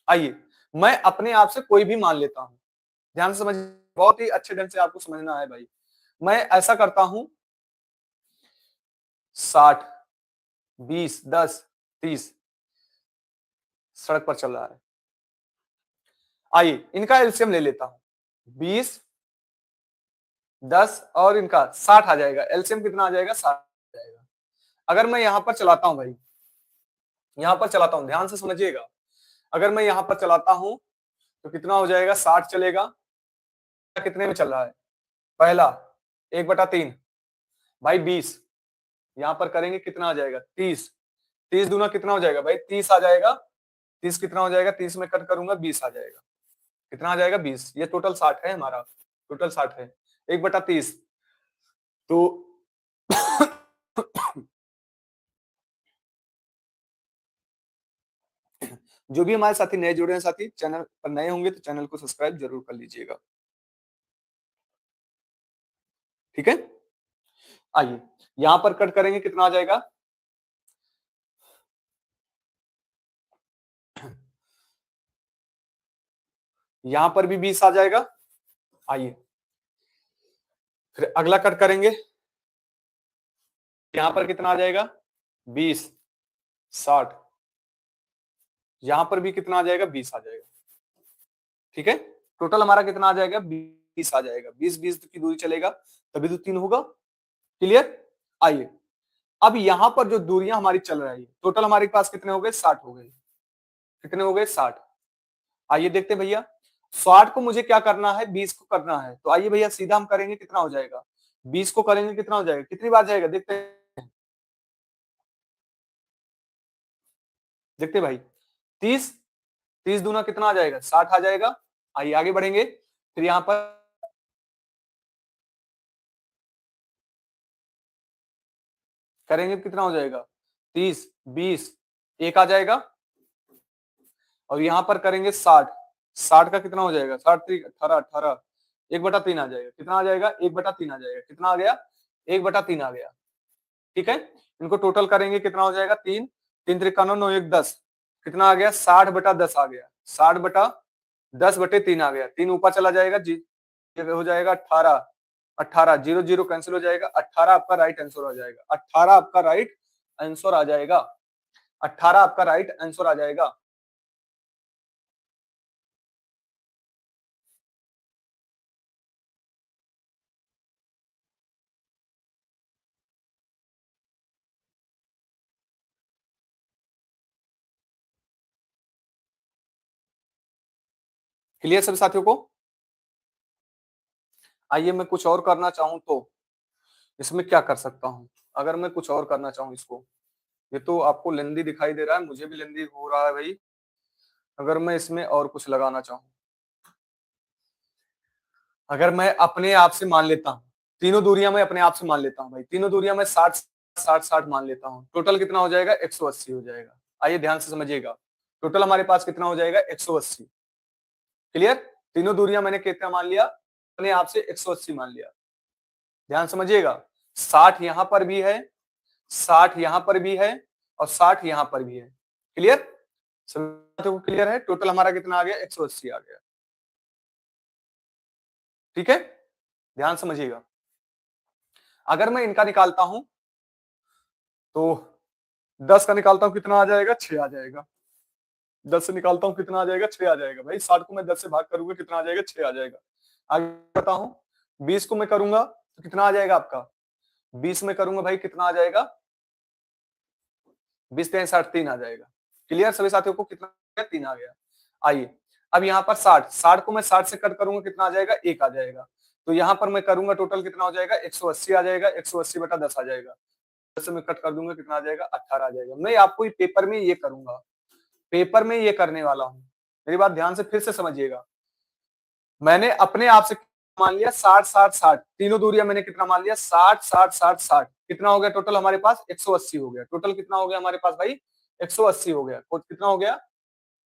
आइए, मैं अपने आप से कोई भी मान लेता हूं, ध्यान से समझिए, बहुत ही अच्छे ढंग से आपको समझना है भाई। मैं ऐसा करता हूं 60 20 10 30 सड़क पर चल रहा है। आइए इनका एलसीएम ले लेता हूं, 20 10 और इनका 60 आ जाएगा। एलसीएम कितना आ जाएगा? 60 आ जाएगा। अगर मैं यहां पर चलाता हूं भाई, यहां पर चलाता हूं, ध्यान से समझिएगा, अगर मैं यहां पर चलाता हूं तो कितना हो जाएगा? 60 चलेगा। कितने में चल रहा है? पहला 1/3 भाई 20, यहां पर करेंगे कितना आ जाएगा? 30। 30 दूना कितना हो जाएगा भाई? 30 आ जाएगा। 30 कितना हो जाएगा? 30 में कट करूंगा 20 आ जाएगा। कितना आ जाएगा? 20। ये टोटल 60 है हमारा, टोटल 60 है। 1/30 तो जो भी हमारे साथी नए जुड़े हैं, साथी चैनल पर नए होंगे तो चैनल को सब्सक्राइब जरूर कर लीजिएगा, ठीक है। आइए यहां पर कट करेंगे कितना आ जाएगा? यहां पर भी 20 आ जाएगा। आइए फिर अगला कट करेंगे, यहां पर कितना आ जाएगा? 20 60, यहां पर भी कितना आ जाएगा? 20 आ जाएगा, ठीक है। टोटल हमारा कितना आ जाएगा? 20 आ जाएगा। 20 20 की दूरी चलेगा तभी तो 3 होगा, क्लियर। आइए अब यहां पर जो दूरियां हमारी चल रही है, टोटल हमारे पास कितने हो गए? 60 हो गए। कितने हो गए? 60। आइए देखते हैं भैया, 60 को मुझे क्या करना है? 20 को करना है। तो आइए भैया सीधा हम करेंगे, कितना हो जाएगा? 20 को करेंगे कितना हो जाएगा? कितनी बार जाएगा? देखते हैं, देखते भाई। 30 30 दूना कितना आ जाएगा? 60 आ जाएगा। आइए आगे बढ़ेंगे, फिर यहां पर करेंगे कितना हो जाएगा? 30 20 एक आ जाएगा। और यहां पर करेंगे 60, 60 का कितना हो जाएगा? 60 3 18 18, 1/3 आ जाएगा। कितना आ जाएगा? 1/3 आ जाएगा। कितना आ गया? 1/3 आ गया, ठीक है। इनको टोटल करेंगे कितना हो जाएगा? 3 3 3 9 1 10, कितना आ गया? 60/10 आ गया। 60/10/3 आ गया। 3 ऊपर चला जाएगा जी, हो जाएगा 18 18, 0 0 कैंसिल हो जाएगा। 18 आपका राइट आंसर हो जाएगा। 18 आपका राइट आंसर आ जाएगा। 18 आपका राइट आंसर आ जाएगा। क्लियर सभी साथियों को? आइए मैं कुछ और करना चाहूं तो इसमें क्या कर सकता हूं? अगर मैं कुछ और करना चाहूं इसको, ये तो आपको लेंदी दिखाई दे रहा है, मुझे भी लेंदी हो रहा है भाई। अगर मैं इसमें और कुछ लगाना चाहूं, अगर मैं अपने आप से मान लेता हूं, तीनों दूरियां मैं अपने आप से मान लेता हूं भाई, तीनों दूरियां मैं 60 60 60 मान लेता हूं, टोटल कितना हो जाएगा? 180 हो जाएगा। आइए ध्यान से समझिएगा, टोटल हमारे पास कितना हो जाएगा? 180। क्लियर। तीनों दूरियां मैंने कितना मान लिया? अपने आप से 180 मान लिया। ध्यान समझिएगा, 60 यहां पर भी है, 60 यहां पर भी है और 60 यहां पर भी है। क्लियर, सभी को क्लियर है? टोटल हमारा कितना आ गया? 180 आ गया, ठीक है। ध्यान समझिएगा, अगर मैं इनका निकालता हूं तो 10 का निकालता हूं कितना आ जाएगा? 6 आ जाएगा। 10 से निकालता हूं कितना आ जाएगा? 6 आ जाएगा भाई। 60 को मैं 10 से भाग करूंगा कितना आ जाएगा? 6 आ जाएगा। आगे बताता हूं, 20 को मैं करूंगा तो कितना आ जाएगा आपका? 20 में करूंगा भाई कितना आ जाएगा? 20 3 60 3 आ जाएगा। क्लियर सभी साथियों को? कितना आ गया? 3 आ गया। आइए अब यहाँ पर 60, 60 को मैं 60 से कट करूंगा कितना आ जाएगा? 1 आ जाएगा। तो यहाँ पर मैं करूंगा टोटल कितना हो जाएगा? 180 आ जाएगा। 180/10 आ जाएगा। 10 से मैं कट कर दूंगा कितना आ जाएगा? 18 आ जाएगा। मैं आपको पेपर में ये करूंगा, पेपर में ये करने वाला हूं। मेरी बात ध्यान से फिर से समझिएगा, मैंने अपने आप से मान लिया 60 60 60, तीनों दूरियां मैंने कितना मान लिया 60 60 60 60, कितना हो गया टोटल हमारे पास 180 हो गया। टोटल कितना हो गया हमारे पास भाई 180 हो गया। कितना हो गया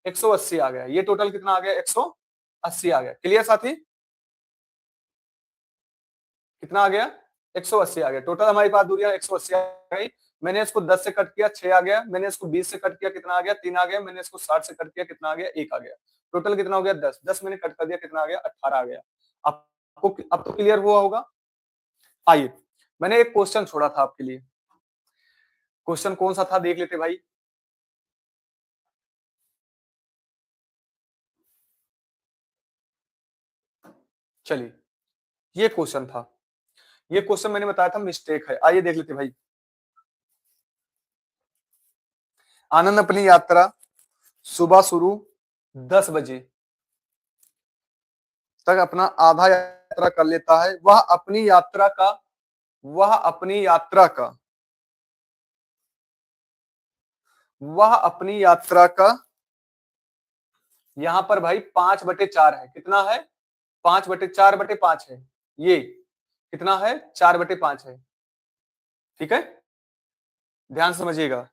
180 आ गया। ये टोटल कितना आ गया 180 आ गया। क्लियर साथी, कितना आ गया 180 आ गया। टोटल हमारे पास दूरियां 180 आ गई। मैंने इसको 10 से कट किया 6 आ गया। मैंने इसको 20 से कट किया कितना आ गया 3 आ गया। मैंने इसको 60 से कट किया कितना आ गया 1 आ गया। टोटल कितना हो गया 10, 10 मैंने कट कर दिया कितना आ गया 18 आ गया। आपको अब तो क्लियर हुआ होगा। आइए, मैंने एक क्वेश्चन छोड़ा था आपके लिए। क्वेश्चन कौन सा था देख लेते भाई। चलिए, ये क्वेश्चन था। ये क्वेश्चन मैंने बताया था मिस्टेक है। आइए देख लेते भाई। आनंद अपनी यात्रा सुबह शुरू 10 बजे तक अपना आधा यात्रा कर लेता है। वह अपनी यात्रा का वह अपनी यात्रा का वह अपनी यात्रा का यहां पर भाई 5/4 है। कितना है 5/4/5 है। ये कितना है 4/5 है। ठीक है, ध्यान से समझिएगा।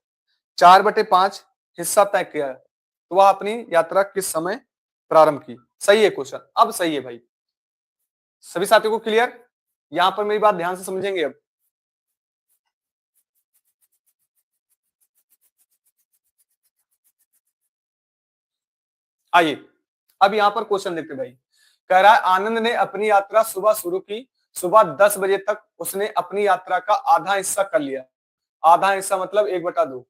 4/5 हिस्सा तय किया है, तो वह अपनी यात्रा किस समय प्रारंभ की। सही है क्वेश्चन, अब सही है भाई। सभी साथियों को क्लियर, यहां पर मेरी बात ध्यान से समझेंगे। अब आइए, अब यहां पर क्वेश्चन देखते भाई। कह रहा है आनंद ने अपनी यात्रा सुबह शुरू की। सुबह 10 बजे तक उसने अपनी यात्रा का आधा हिस्सा कर लिया। आधा हिस्सा मतलब 1/2।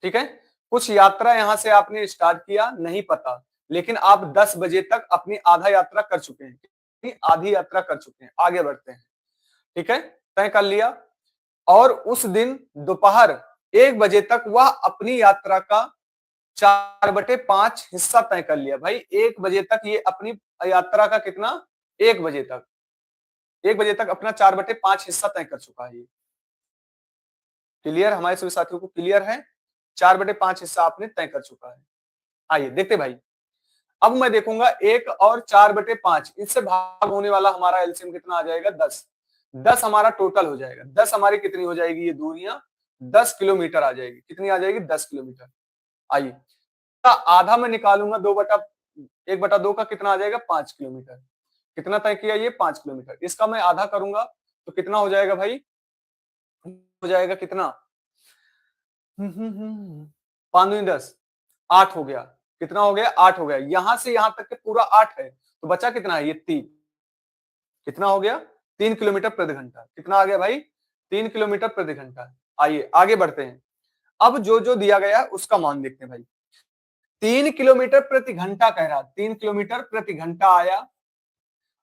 ठीक है, कुछ यात्रा यहां से आपने स्टार्ट किया नहीं पता, लेकिन आप 10 बजे तक अपनी आधा यात्रा कर चुके हैं, आधी यात्रा कर चुके हैं। आगे बढ़ते हैं। ठीक है, तय कर लिया। और उस दिन दोपहर 1 बजे तक वह अपनी यात्रा का 4/5 हिस्सा तय कर लिया। भाई 1 बजे तक ये अपनी यात्रा का कितना 1 बजे तक 1 बजे तक अपना 4/5 हिस्सा तय कर चुका है। क्लियर, हमारे सभी साथियों को क्लियर है। 4/5 हिस्सा आपने तय कर चुका है। आइए देखते भाई। अब मैं देखूंगा 1 और 4/5 इससे भाग होने वाला हमारा एलसीएम कितना आ जाएगा 10। 10 हमारा टोटल हो जाएगा। 10 हमारी कितनी हो जाएगी ये दूरियां 10 किलोमीटर आ जाएगी। कितनी आ जाएगी 10 किलोमीटर। आइए, आधा मैं निकालूंगा 1/2 का कितना आ जाएगा 5 किलोमीटर। कितना तय किया ये 5 किलोमीटर। इसका मैं आधा करूंगा तो कितना हो जाएगा भाई, हो जाएगा कितना 5 दूनी 10, 8 हो गया। कितना हो गया 8 हो गया। यहां से यहां तक के पूरा 8 है, तो बचा कितना है ये 3। कितना हो गया 3 किलोमीटर प्रति घंटा। कितना आ गया भाई 3 किलोमीटर प्रति घंटा। आइए आगे बढ़ते हैं। अब जो जो दिया गया उसका मान देखते हैं भाई। 3 किलोमीटर प्रति घंटा कह रहा, 3 किलोमीटर प्रति घंटा आया।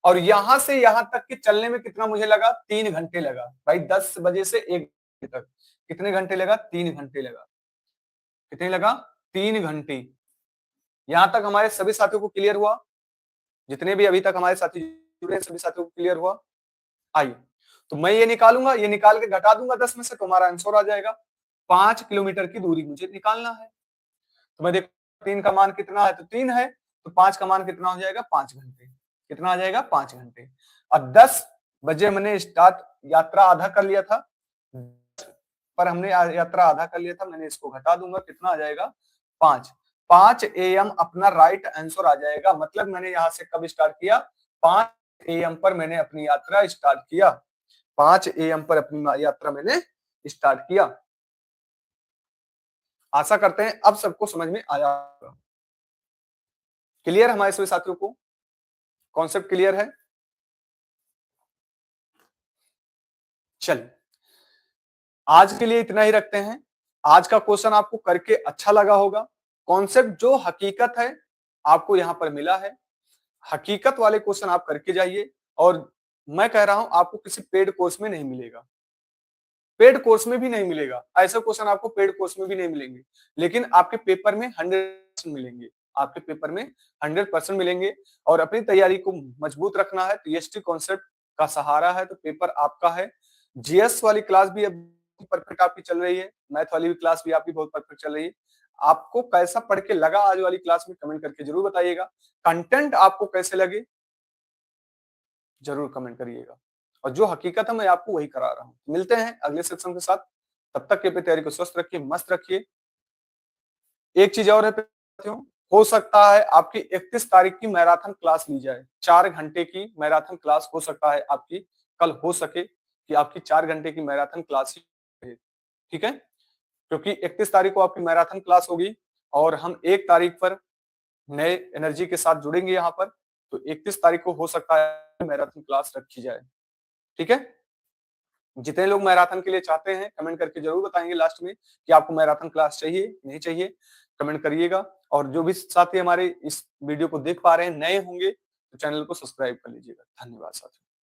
और यहां से यहां तक के चलने में कितना मुझे लगा 3 घंटे लगा। भाई 10 बजे से 1 बजे तक कितने घंटे लगा 3 घंटे लगा। कितने लगा 3 घंटे। यहां तक हमारे सभी साथियों को क्लियर हुआ। जितने भी अभी तक हमारे साथी जुड़े सभी साथियों को क्लियर हुआ। आइए, तो मैं ये निकालूंगा, ये निकाल के घटा दूंगा 10 में से, तो हमारा आंसर आ जाएगा 5 किलोमीटर की दूरी मुझे निकालना है। तो मैं देखो 3 का मान कितना है, तो 3 है, तो 5 का मान कितना हो जाएगा 5 घंटे। कितना आ जाएगा 5 घंटे। और 10 बजे मैंने स्टार्ट यात्रा आधा कर लिया था, पर हमने यात्रा आधा कर लिया था। मैंने इसको घटा दूंगा कितना आ जाएगा 5 AM अपना राइट आंसर आ जाएगा। मतलब मैंने यहां से कब स्टार्ट किया 5 AM पर मैंने अपनी यात्रा स्टार्ट किया। 5 AM पर अपनी यात्रा मैंने स्टार्ट किया। आशा करते हैं अब सबको समझ में आया होगा। क्लियर हमारे सभी साथियों को कॉन्सेप्ट क्लियर है। चलिए, आज के लिए इतना ही रखते हैं। आज का क्वेश्चन आपको करके अच्छा लगा होगा। कॉन्सेप्ट जो हकीकत है आपको यहां पर मिला है। हकीकत वाले क्वेश्चन आप करके जाइए। और मैं कह रहा हूं आपको किसी पेड कोर्स में नहीं मिलेगा, पेड कोर्स में भी नहीं मिलेगा। ऐसे क्वेश्चन आपको पेड कोर्स में भी नहीं मिलेंगे, लेकिन आपके पेपर में 100% मिलेंगे। आपके पेपर में 100% मिलेंगे। और अपनी तैयारी को मजबूत रखना है तो ईएसटी कॉन्सेप्ट का सहारा है, तो पेपर आपका है। जीएस वाली क्लास भी अब परफेक्ट आपकी चल रही है, मैथ वाली भी क्लास भी आपकी बहुत परफेक्ट चल रही है। आपको कैसा पढ़ के लगा आज वाली क्लास में कमेंट करके जरूर बताइएगा। कंटेंट आपको कैसे लगे जरूर कमेंट करिएगा, और जो हकीकत है मैं आपको वही करा रहा हूँ। मिलते हैं अगले सेक्शन के साथ, तब तक के पे तैयारी को स्वस्थ रखिए, मस्त रखिए। एक चीज और है साथियों, हो सकता है आपकी 31 तारीख की मैराथन क्लास ली जाए, 4 घंटे की मैराथन क्लास हो सकता है आपकी, कल हो सके कि आपकी 4 घंटे की मैराथन क्लास ही रहे, ठीक है, क्योंकि 31 तारीख को आपकी मैराथन क्लास होगी और हम 1 तारीख पर नए एनर्जी के साथ जुड़ेंगे यहाँ पर, तो 31 तारीख को हो सकता है मैराथन क्लास रखी जाए, ठीक है। जितने लोग मैराथन के लिए चाहते हैं कमेंट करके जरूर बताएंगे लास्ट में कि आपको मैराथन क्लास चाहिए नहीं चाहिए, कमेंट करिएगा। और जो भी साथी हमारे इस वीडियो को देख पा रहे हैं नए होंगे तो चैनल को सब्सक्राइब कर लीजिएगा। धन्यवाद साथियों।